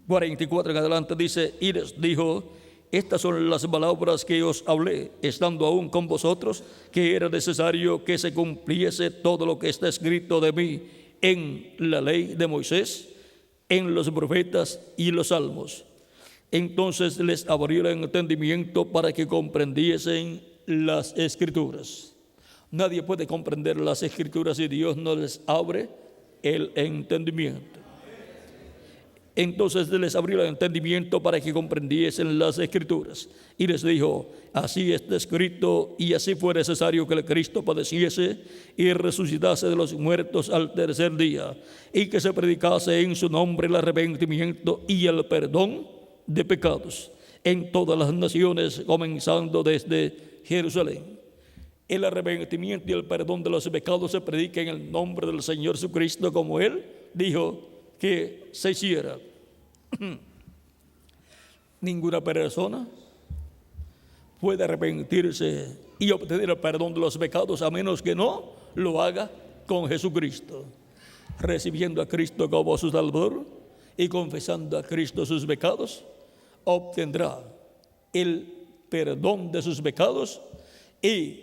44 en adelante, dice: y les dijo: estas son las palabras que os hablé, estando aún con vosotros, que era necesario que se cumpliese todo lo que está escrito de mí en la ley de Moisés, en los profetas y los salmos. Entonces les abrió el entendimiento para que comprendiesen las Escrituras. Nadie puede comprender las Escrituras si Dios no les abre el entendimiento. Entonces les abrió el entendimiento para que comprendiesen las Escrituras. Y les dijo: así está escrito, y así fue necesario que el Cristo padeciese y resucitase de los muertos al tercer día, y que se predicase en su nombre el arrepentimiento y el perdón de pecados en todas las naciones, comenzando desde Jerusalén. El arrepentimiento y el perdón de los pecados se predica en el nombre del Señor Jesucristo, como Él dijo que se hiciera. Ninguna persona puede arrepentirse y obtener el perdón de los pecados a menos que no lo haga con Jesucristo, recibiendo a Cristo como su Salvador y confesando a Cristo sus pecados. Obtendrá el perdón de sus pecados y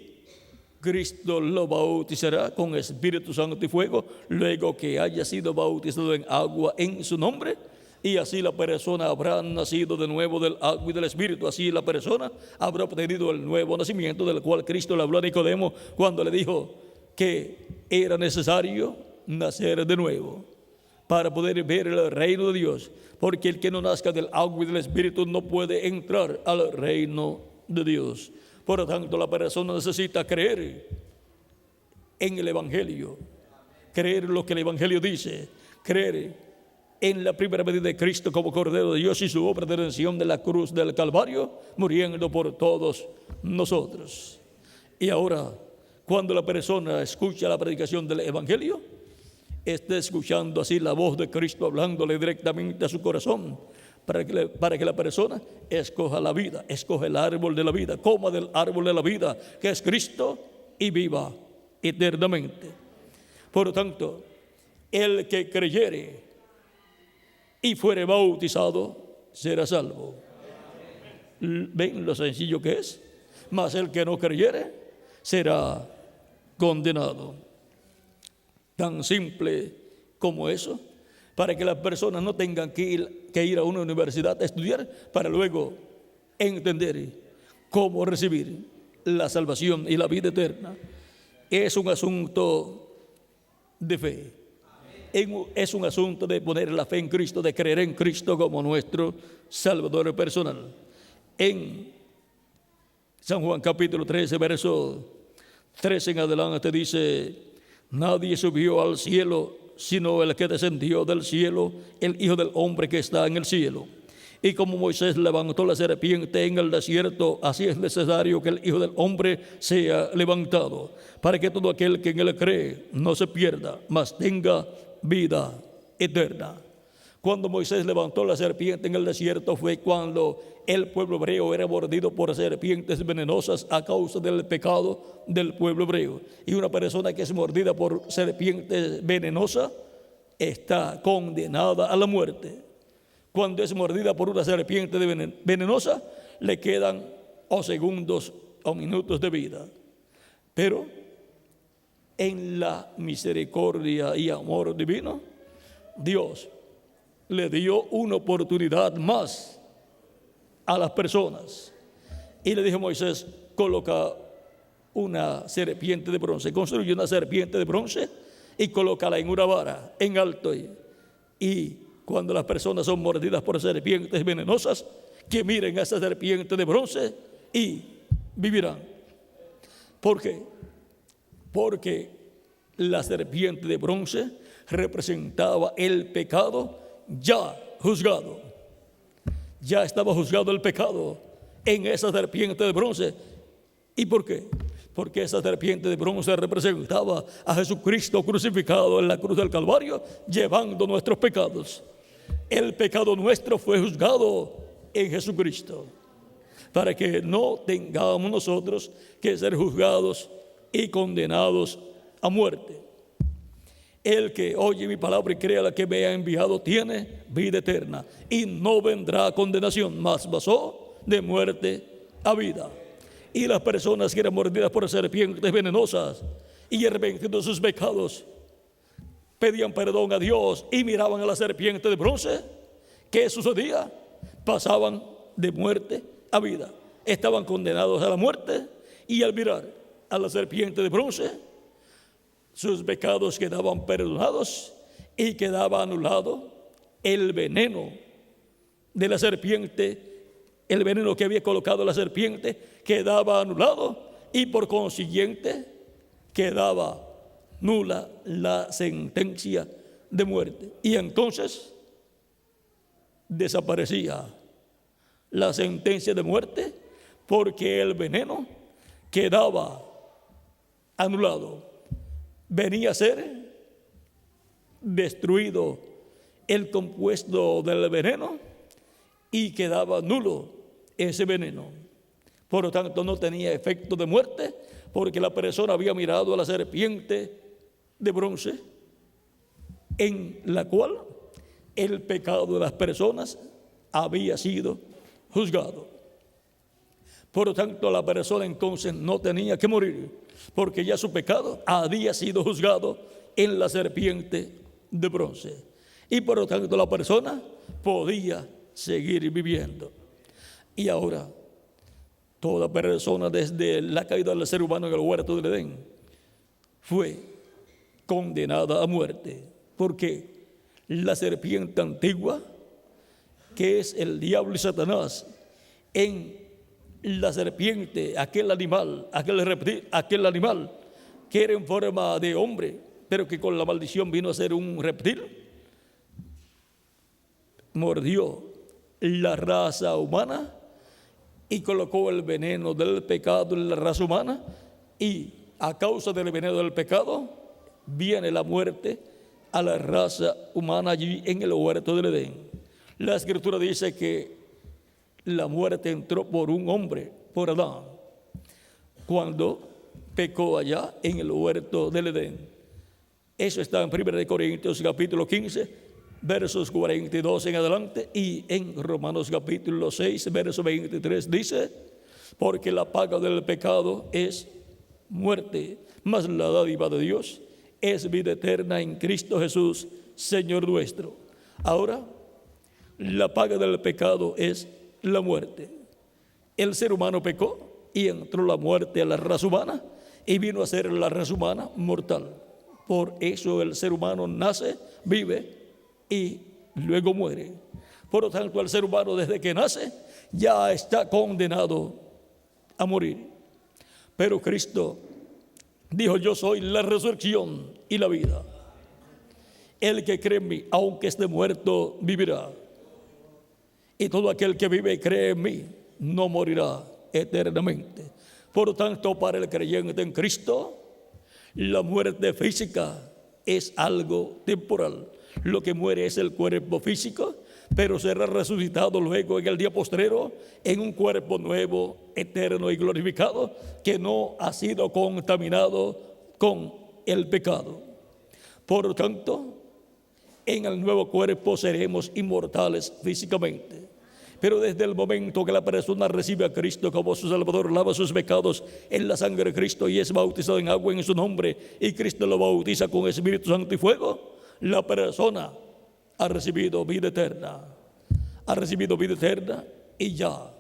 Cristo lo bautizará con Espíritu Santo y fuego luego que haya sido bautizado en agua en su nombre, y así la persona habrá nacido de nuevo del agua y del Espíritu. Así la persona habrá obtenido el nuevo nacimiento del cual Cristo le habló a Nicodemo cuando le dijo que era necesario nacer de nuevo para poder ver el reino de Dios, porque el que no nazca del agua y del Espíritu no puede entrar al reino de Dios. Por lo tanto, la persona necesita creer en el Evangelio, creer lo que el Evangelio dice, creer en la primera venida de Cristo como Cordero de Dios y su obra de redención de la cruz del Calvario, muriendo por todos nosotros. Y ahora, cuando la persona escucha la predicación del Evangelio, está escuchando así la voz de Cristo hablándole directamente a su corazón, para que la persona escoja la vida, escoja el árbol de la vida, coma del árbol de la vida, que es Cristo, y viva eternamente. Por lo tanto, el que creyere y fuere bautizado será salvo. ¿Ven lo sencillo que es? Mas el que no creyere será condenado. Tan simple como eso, para que las personas no tengan que ir a una universidad a estudiar para luego entender cómo recibir la salvación y la vida eterna. Es un asunto de fe. Es un asunto de poner la fe en Cristo, de creer en Cristo como nuestro Salvador personal. En San Juan capítulo 13, verso 13 en adelante dice: nadie subió al cielo sino el que descendió del cielo, el Hijo del Hombre que está en el cielo. Y como Moisés levantó la serpiente en el desierto, así es necesario que el Hijo del Hombre sea levantado, para que todo aquel que en él cree no se pierda, mas tenga vida eterna. Cuando Moisés levantó la serpiente en el desierto fue cuando el pueblo hebreo era mordido por serpientes venenosas a causa del pecado del pueblo hebreo. Y una persona que es mordida por serpientes venenosas está condenada a la muerte. Cuando es mordida por una serpiente venenosa, le quedan o segundos o minutos de vida. Pero en la misericordia y amor divino, Dios le dio una oportunidad más a las personas. Y le dijo a Moisés: coloca una serpiente de bronce, construye una serpiente de bronce y colócala en una vara en alto. Y cuando las personas son mordidas por serpientes venenosas, que miren a esa serpiente de bronce y vivirán. ¿Por qué? Porque la serpiente de bronce representaba el pecado ya juzgado. Ya estaba juzgado el pecado en esa serpiente de bronce. ¿Y por qué? porque esa serpiente de bronce representaba a Jesucristo crucificado en la cruz del Calvario, llevando nuestros pecados. El pecado nuestro fue juzgado en Jesucristo, para que no tengamos nosotros que ser juzgados y condenados a muerte. El que oye mi palabra y crea a la que me ha enviado tiene vida eterna y no vendrá a condenación, mas pasó de muerte a vida. Y las personas que eran mordidas por serpientes venenosas y arrepentidos de sus pecados pedían perdón a Dios y miraban a la serpiente de bronce. ¿Qué sucedía? Pasaban de muerte a vida. Estaban condenados a la muerte, y al mirar a la serpiente de bronce, sus pecados quedaban perdonados y quedaba anulado el veneno de la serpiente. El veneno que había colocado la serpiente quedaba anulado, y por consiguiente quedaba nula la sentencia de muerte. Y entonces desaparecía la sentencia de muerte, porque el veneno quedaba anulado. Venía a ser destruido el compuesto del veneno y quedaba nulo ese veneno. Por lo tanto, no tenía efecto de muerte, porque la persona había mirado a la serpiente de bronce, en la cual el pecado de las personas había sido juzgado. Por lo tanto, la persona entonces no tenía que morir, porque ya su pecado había sido juzgado en la serpiente de bronce. Y por lo tanto, la persona podía seguir viviendo. Y ahora, toda persona desde la caída del ser humano en el huerto del Edén fue condenada a muerte, porque la serpiente antigua, que es el diablo y Satanás, en la serpiente, aquel animal, aquel reptil, aquel animal que era en forma de hombre, pero que con la maldición vino a ser un reptil, mordió la raza humana y colocó el veneno del pecado en la raza humana, y a causa del veneno del pecado viene la muerte a la raza humana allí en el huerto del Edén. La Escritura dice que la muerte entró por un hombre, por Adán, cuando pecó allá en el huerto del Edén. Eso está en 1 Corintios capítulo 15, versos 42 en adelante, y en Romanos capítulo 6, verso 23 dice: porque la paga del pecado es muerte, mas la dádiva de Dios es vida eterna en Cristo Jesús, Señor nuestro. Ahora, la paga del pecado es la muerte. El ser humano pecó y entró la muerte a la raza humana, y vino a ser la raza humana mortal. Por eso el ser humano nace, vive y luego muere. Por lo tanto, el ser humano desde que nace ya está condenado a morir. Pero Cristo dijo: yo soy la resurrección y la vida. El que cree en mí, aunque esté muerto, vivirá. Y todo aquel que vive y cree en mí no morirá eternamente. Por lo tanto, para el creyente en Cristo, la muerte física es algo temporal. Lo que muere es el cuerpo físico, pero será resucitado luego en el día postrero en un cuerpo nuevo, eterno y glorificado, que no ha sido contaminado con el pecado. Por lo tanto, en el nuevo cuerpo seremos inmortales físicamente. Pero desde el momento que la persona recibe a Cristo como su Salvador, lava sus pecados en la sangre de Cristo y es bautizado en agua en su nombre, y Cristo lo bautiza con Espíritu Santo y fuego, la persona ha recibido vida eterna. Ha recibido vida eterna y ya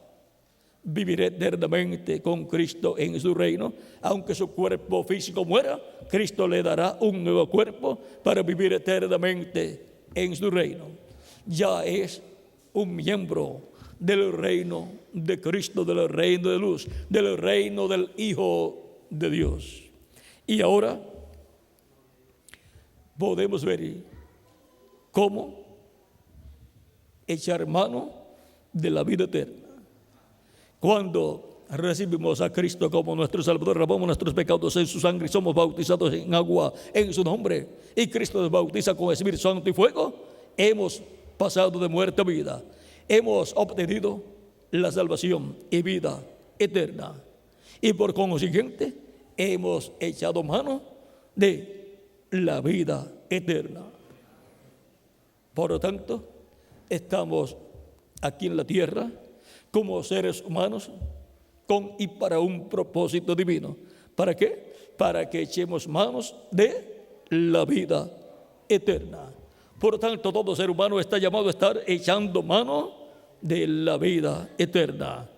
vivirá eternamente con Cristo en su reino. Aunque su cuerpo físico muera, Cristo le dará un nuevo cuerpo para vivir eternamente en su reino. Ya es un miembro del reino de Cristo, del reino de luz, del reino del Hijo de Dios. Y ahora podemos ver cómo echar mano de la vida eterna. Cuando recibimos a Cristo como nuestro Salvador, lavamos nuestros pecados en su sangre y somos bautizados en agua en su nombre, y Cristo nos bautiza con Espíritu Santo y fuego, hemos pasado de muerte a vida, hemos obtenido la salvación y vida eterna, y por consiguiente hemos echado mano de la vida eterna. Por lo tanto, estamos aquí en la tierra como seres humanos con y para un propósito divino. ¿Para qué? Para que echemos manos de la vida eterna. Por lo tanto, todo ser humano está llamado a estar echando mano de la vida eterna.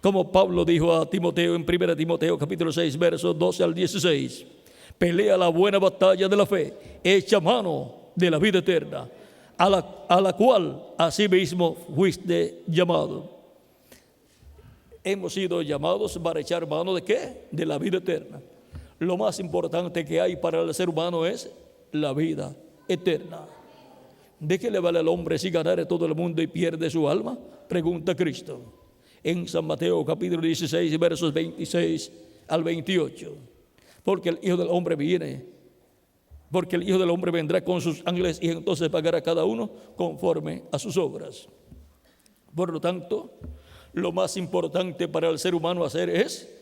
Como Pablo dijo a Timoteo en 1 Timoteo capítulo 6, versos 12 al 16. Pelea la buena batalla de la fe, echa mano de la vida eterna, a la cual asimismo fuiste llamado. Hemos sido llamados para echar mano ¿de qué? De la vida eterna. Lo más importante que hay para el ser humano es la vida eterna. ¿De qué le vale al hombre si ganare todo el mundo y pierde su alma? Pregunta Cristo en San Mateo capítulo 16, versos 26 al 28. Porque el Hijo del Hombre vendrá con sus ángeles y entonces pagará a cada uno conforme a sus obras. Por lo tanto, lo más importante para el ser humano hacer es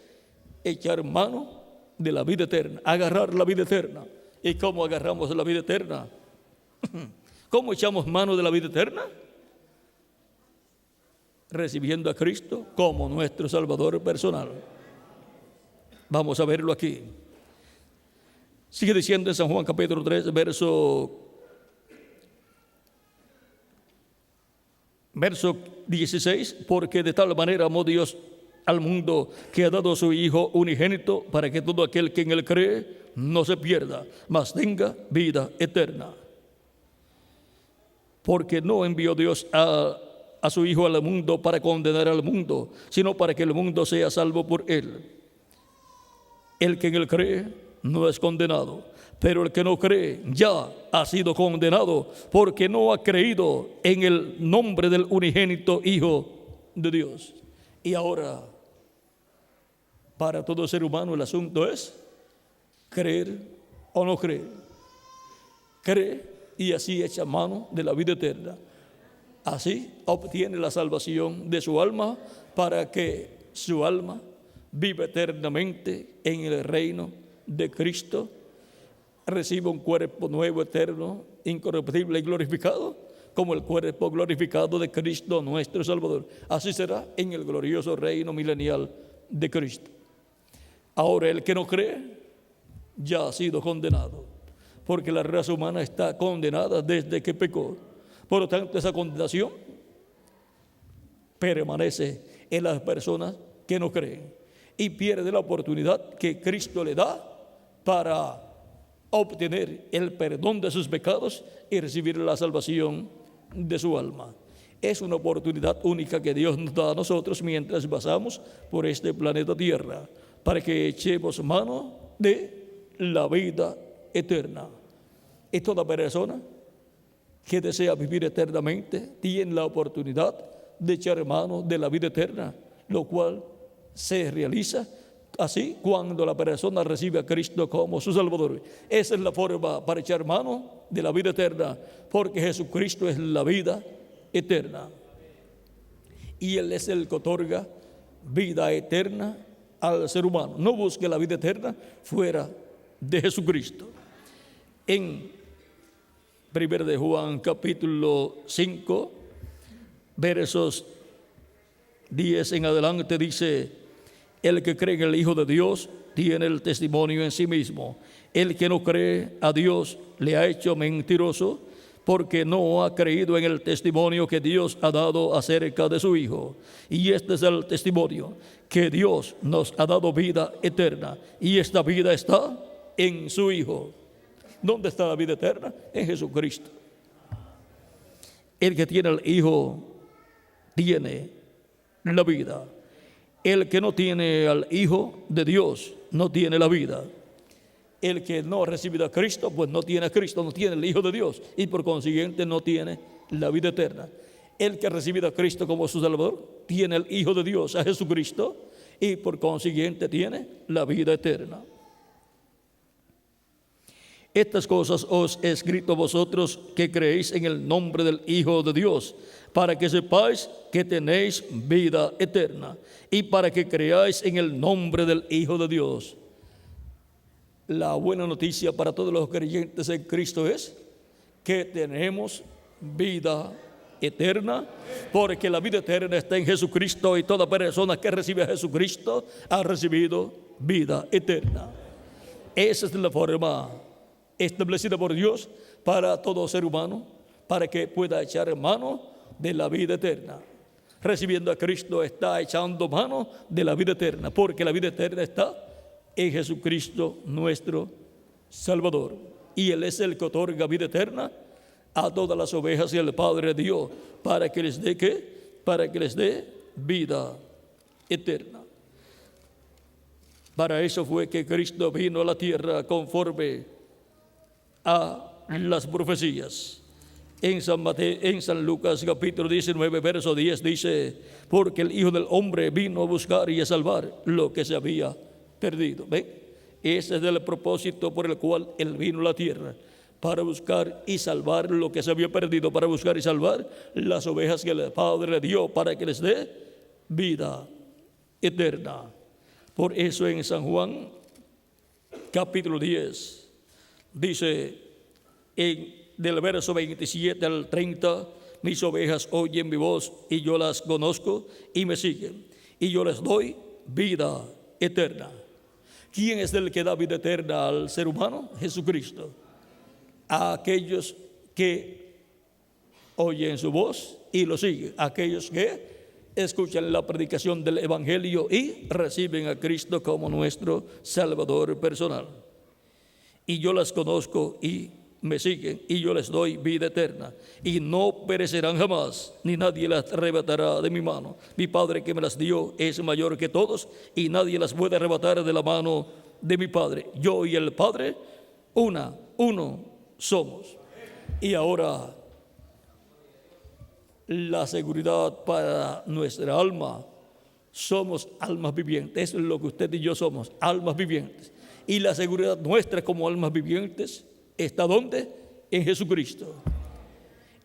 echar mano de la vida eterna, agarrar la vida eterna. ¿Y cómo agarramos la vida eterna? ¿Cómo echamos mano de la vida eterna? Recibiendo a Cristo como nuestro Salvador personal. Vamos a verlo aquí. Sigue diciendo en San Juan capítulo 3, verso 16, porque de tal manera amó Dios al mundo que ha dado a su Hijo unigénito para que todo aquel que en él cree no se pierda, mas tenga vida eterna. Porque no envió Dios a su Hijo al mundo para condenar al mundo, sino para que el mundo sea salvo por él. El que en él cree no es condenado, pero el que no cree ya ha sido condenado porque no ha creído en el nombre del unigénito Hijo de Dios. Y ahora, para todo ser humano el asunto es creer o no creer. Cree y así echa mano de la vida eterna. Así obtiene la salvación de su alma para que su alma viva eternamente en el reino de Cristo, reciba un cuerpo nuevo, eterno, incorruptible y glorificado, como el cuerpo glorificado de Cristo nuestro Salvador. Así será en el glorioso reino milenial de Cristo. Ahora el que no cree ya ha sido condenado, porque la raza humana está condenada desde que pecó. Por lo tanto, esa condenación permanece en las personas que no creen y pierde la oportunidad que Cristo le da para obtener el perdón de sus pecados y recibir la salvación de su alma. Es una oportunidad única que Dios nos da a nosotros mientras pasamos por este planeta Tierra, para que echemos mano de la vida eterna. Y toda persona que desea vivir eternamente tiene la oportunidad de echar mano de la vida eterna, lo cual se realiza así cuando la persona recibe a Cristo como su Salvador. Esa es la forma para echar mano de la vida eterna, porque Jesucristo es la vida eterna. Y Él es el que otorga vida eterna al ser humano. No busque la vida eterna fuera de Jesucristo. En 1 de Juan capítulo 5, versos 10 en adelante dice: el que cree en el Hijo de Dios tiene el testimonio en sí mismo. El que no cree a Dios le ha hecho mentiroso, porque no ha creído en el testimonio que Dios ha dado acerca de su Hijo. Y este es el testimonio, que Dios nos ha dado vida eterna, y esta vida está en su Hijo. ¿Dónde está la vida eterna? En Jesucristo. El que tiene al Hijo tiene la vida. El que no tiene al Hijo de Dios no tiene la vida. El que no ha recibido a Cristo, pues no tiene a Cristo, no tiene el Hijo de Dios, y por consiguiente no tiene la vida eterna. El que ha recibido a Cristo como su Salvador tiene el Hijo de Dios, a Jesucristo, y por consiguiente tiene la vida eterna. Estas cosas os he escrito a vosotros que creéis en el nombre del Hijo de Dios, para que sepáis que tenéis vida eterna y para que creáis en el nombre del Hijo de Dios. La buena noticia para todos los creyentes en Cristo es que tenemos vida eterna, porque la vida eterna está en Jesucristo y toda persona que recibe a Jesucristo ha recibido vida eterna. Esa es la forma establecida por Dios para todo ser humano, para que pueda echar mano de la vida eterna. Recibiendo a Cristo está echando mano de la vida eterna, porque la vida eterna está en Jesucristo nuestro Salvador, y Él es el que otorga vida eterna a todas las ovejas y el Padre dio para que les dé ¿qué? Para que les dé vida eterna. Para eso fue que Cristo vino a la tierra conforme a las profecías. En San Lucas capítulo 19 verso 10 dice: porque el Hijo del Hombre vino a buscar y a salvar lo que se había perdido. ¿Ven? Ese es el propósito por el cual Él vino a la tierra, para buscar y salvar lo que se había perdido, para buscar y salvar las ovejas que el Padre le dio para que les dé vida eterna. Por eso en San Juan capítulo 10 dice del verso 27 al 30: mis ovejas oyen mi voz y yo las conozco y me siguen y yo les doy vida eterna. ¿Quién es el que da vida eterna al ser humano? Jesucristo. A aquellos que oyen su voz y lo siguen, aquellos que escuchan la predicación del Evangelio y reciben a Cristo como nuestro Salvador personal. Y yo las conozco y me siguen, y yo les doy vida eterna, y no perecerán jamás, ni nadie las arrebatará de mi mano. Mi Padre que me las dio es mayor que todos, y nadie las puede arrebatar de la mano de mi Padre. Yo y el Padre, uno somos. Y ahora, la seguridad para nuestra alma: somos almas vivientes. Eso es lo que usted y yo somos, almas vivientes. Y la seguridad nuestra como almas vivientes ¿está dónde? En Jesucristo.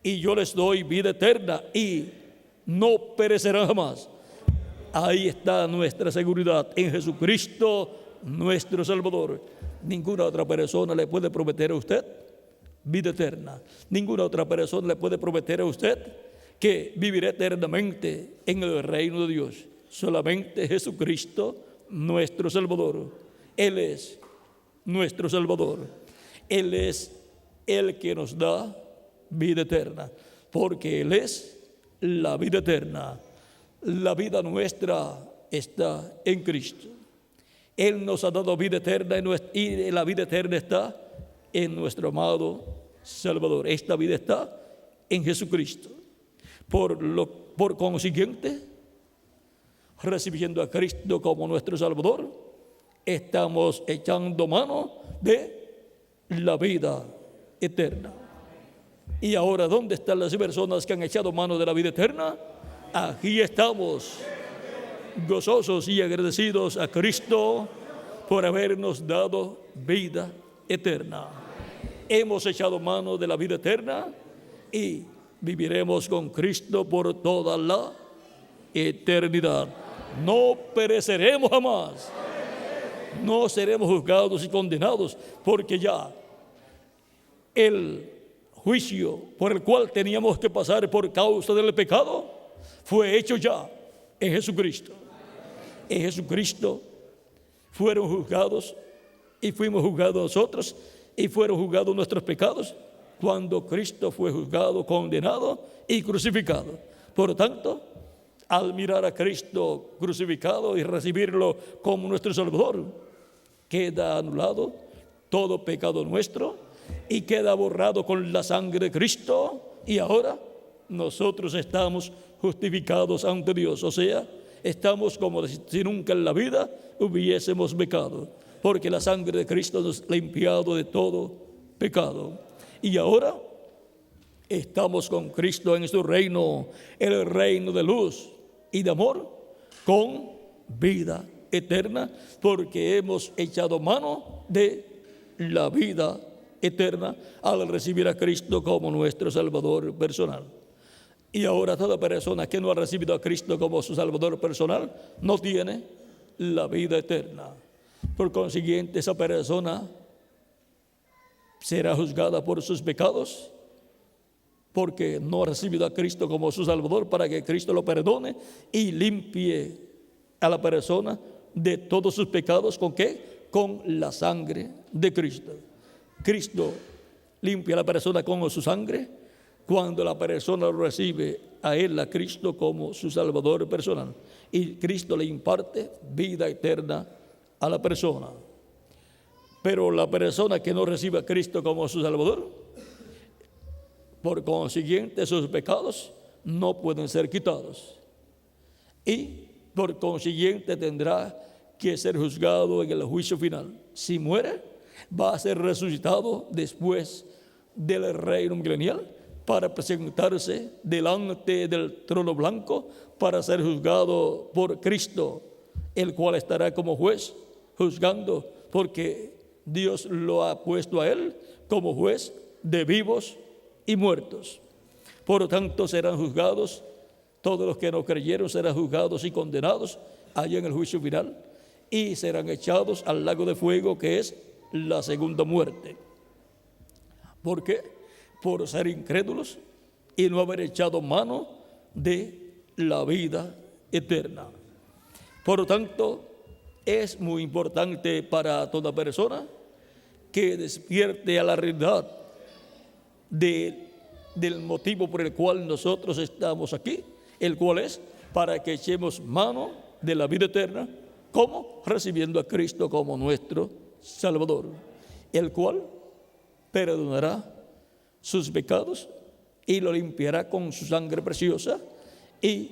Y yo les doy vida eterna y no perecerán jamás. Ahí está nuestra seguridad, en Jesucristo nuestro Salvador. Ninguna otra persona le puede prometer a usted vida eterna. Ninguna otra persona le puede prometer a usted que vivirá eternamente en el reino de Dios. Solamente Jesucristo nuestro Salvador. Él es nuestro Salvador. Él es el que nos da vida eterna, porque Él es la vida eterna. La vida nuestra está en Cristo. Él nos ha dado vida eterna y la vida eterna está en nuestro amado Salvador. Esta vida está en Jesucristo. Por consiguiente, recibiendo a Cristo como nuestro Salvador, estamos echando mano de la vida eterna. Y ahora, ¿dónde están las personas que han echado mano de la vida eterna? Aquí estamos, gozosos y agradecidos a Cristo por habernos dado vida eterna. Hemos echado mano de la vida eterna y viviremos con Cristo por toda la eternidad. No pereceremos jamás. No seremos juzgados y condenados, porque ya el juicio por el cual teníamos que pasar por causa del pecado fue hecho ya en Jesucristo. En Jesucristo fueron juzgados y fuimos juzgados nosotros, y fueron juzgados nuestros pecados cuando Cristo fue juzgado, condenado y crucificado. Por lo tanto, al mirar a Cristo crucificado y recibirlo como nuestro Salvador, queda anulado todo pecado nuestro y queda borrado con la sangre de Cristo, y ahora nosotros estamos justificados ante Dios. O sea, estamos como si nunca en la vida hubiésemos pecado, porque la sangre de Cristo nos ha limpiado de todo pecado. Y ahora estamos con Cristo en su reino, el reino de luz y de amor, con vida eterna, porque hemos echado mano de la vida eterna al recibir a Cristo como nuestro Salvador personal. Y ahora toda persona que no ha recibido a Cristo como su Salvador personal no tiene la vida eterna. Por consiguiente, esa persona será juzgada por sus pecados, porque no ha recibido a Cristo como su Salvador, para que Cristo lo perdone y limpie a la persona de todos sus pecados. ¿Con qué? Con la sangre de Cristo. Cristo limpia a la persona con su sangre cuando la persona lo recibe a él, a Cristo, como su Salvador personal. Y Cristo le imparte vida eterna a la persona. Pero la persona que no recibe a Cristo como su Salvador, por consiguiente, sus pecados no pueden ser quitados. Y por consiguiente tendrá que ser juzgado en el juicio final. Si muere, va a ser resucitado después del reino milenial para presentarse delante del trono blanco para ser juzgado por Cristo, el cual estará como juez juzgando, porque Dios lo ha puesto a él como juez de vivos y muertos. Por lo tanto, serán juzgados todos los que no creyeron, serán juzgados y condenados allá en el juicio final, y serán echados al lago de fuego, que es la segunda muerte. ¿Por qué? Por ser incrédulos y no haber echado mano de la vida eterna. Por lo tanto, es muy importante para toda persona que despierte a la realidad del motivo por el cual nosotros estamos aquí, el cual es para que echemos mano de la vida eterna. ¿Cómo? Recibiendo a Cristo como nuestro Salvador, el cual perdonará sus pecados y lo limpiará con su sangre preciosa, y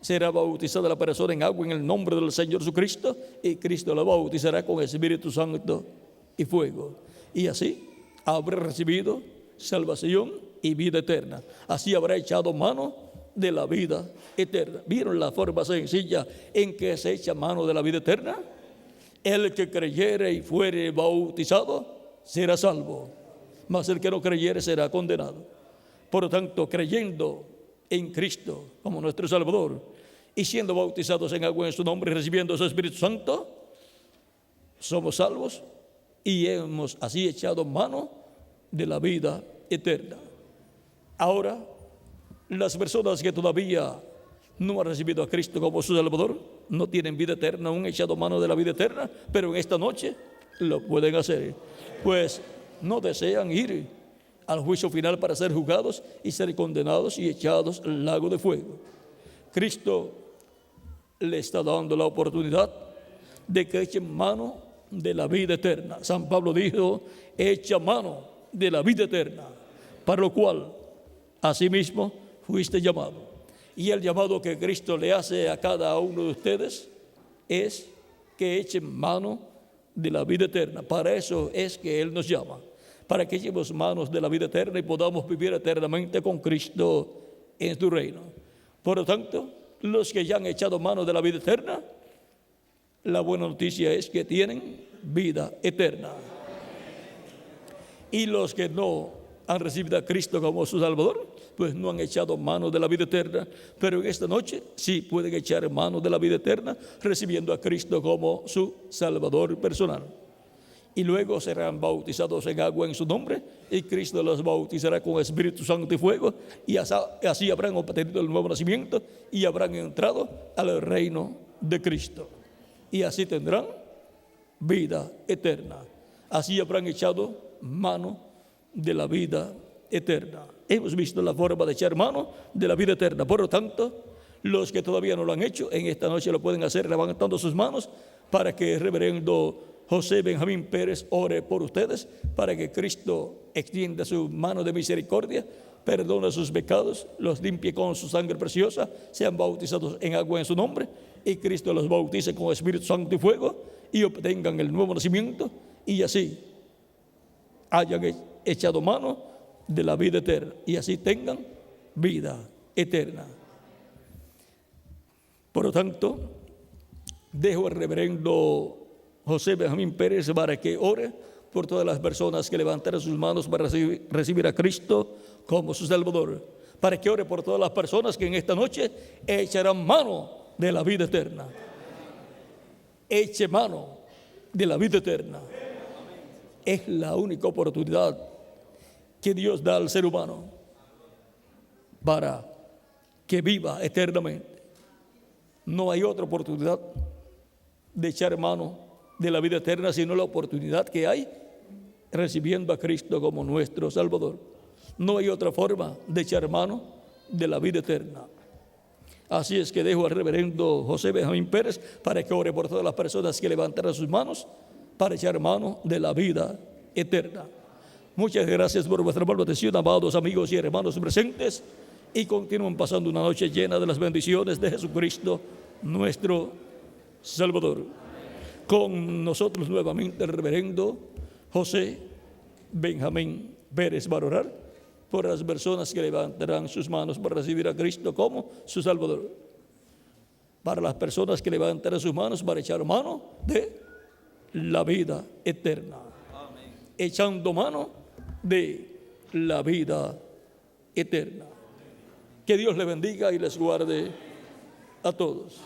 será bautizada la persona en agua en el nombre del Señor Jesucristo, y Cristo la bautizará con Espíritu Santo y fuego, y así habrá recibido salvación y vida eterna. Así habrá echado mano de la vida eterna. ¿Vieron la forma sencilla en que se echa mano de la vida eterna? El que creyere y fuere bautizado será salvo, mas el que no creyere será condenado. Por lo tanto, creyendo en Cristo como nuestro Salvador y siendo bautizados en agua en su nombre y recibiendo su Espíritu Santo, somos salvos y hemos así echado mano de la vida eterna. Ahora, las personas que todavía no han recibido a Cristo como su Salvador no tienen vida eterna, aún echado mano de la vida eterna, pero en esta noche lo pueden hacer, pues no desean ir al juicio final para ser juzgados y ser condenados y echados al lago de fuego. Cristo le está dando la oportunidad de que echen mano de la vida eterna. San Pablo dijo: echa mano de la vida eterna, para lo cual asimismo fuiste llamado. Y el llamado que Cristo le hace a cada uno de ustedes es que echen mano de la vida eterna. Para eso es que Él nos llama, para que echemos manos de la vida eterna y podamos vivir eternamente con Cristo en su reino. Por lo tanto, los que ya han echado mano de la vida eterna, la buena noticia es que tienen vida eterna. Y los que no han recibido a Cristo como su Salvador, pues no han echado mano de la vida eterna, pero en esta noche sí pueden echar mano de la vida eterna recibiendo a Cristo como su Salvador personal. Y luego serán bautizados en agua en su nombre, y Cristo los bautizará con Espíritu Santo y fuego, y así habrán obtenido el nuevo nacimiento y habrán entrado al reino de Cristo, y así tendrán vida eterna. Así habrán echado mano de la vida eterna. Hemos visto la forma de echar mano de la vida eterna. Por lo tanto, los que todavía no lo han hecho, en esta noche lo pueden hacer levantando sus manos, para que el reverendo José Benjamín Pérez ore por ustedes, para que Cristo extienda su mano de misericordia, perdone sus pecados, los limpie con su sangre preciosa, sean bautizados en agua en su nombre, y Cristo los bautice con Espíritu Santo y fuego, y obtengan el nuevo nacimiento, y así hayan echado mano de la vida eterna, y así tengan vida eterna. Por lo tanto, dejo al reverendo José Benjamín Pérez para que ore por todas las personas que levantaron sus manos para recibir a Cristo como su Salvador. Para que ore por todas las personas que en esta noche echarán mano de la vida eterna. Eche mano de la vida eterna. Es la única oportunidad que Dios da al ser humano para que viva eternamente. No hay otra oportunidad de echar mano de la vida eterna, sino la oportunidad que hay recibiendo a Cristo como nuestro Salvador. No hay otra forma de echar mano de la vida eterna. Así es que dejo al reverendo José Benjamín Pérez para que ore por todas las personas que levantaran sus manos para echar mano de la vida eterna. Muchas gracias por vuestra amable atención, amados amigos y hermanos presentes, y continúen pasando una noche llena de las bendiciones de Jesucristo, nuestro Salvador. Con nosotros nuevamente el reverendo José Benjamín Pérez va a orar por las personas que levantarán sus manos para recibir a Cristo como su Salvador. Para las personas que levantarán sus manos para echar mano de la vida eterna. Amén. Echando mano de la vida eterna. Que Dios les bendiga y les guarde a todos.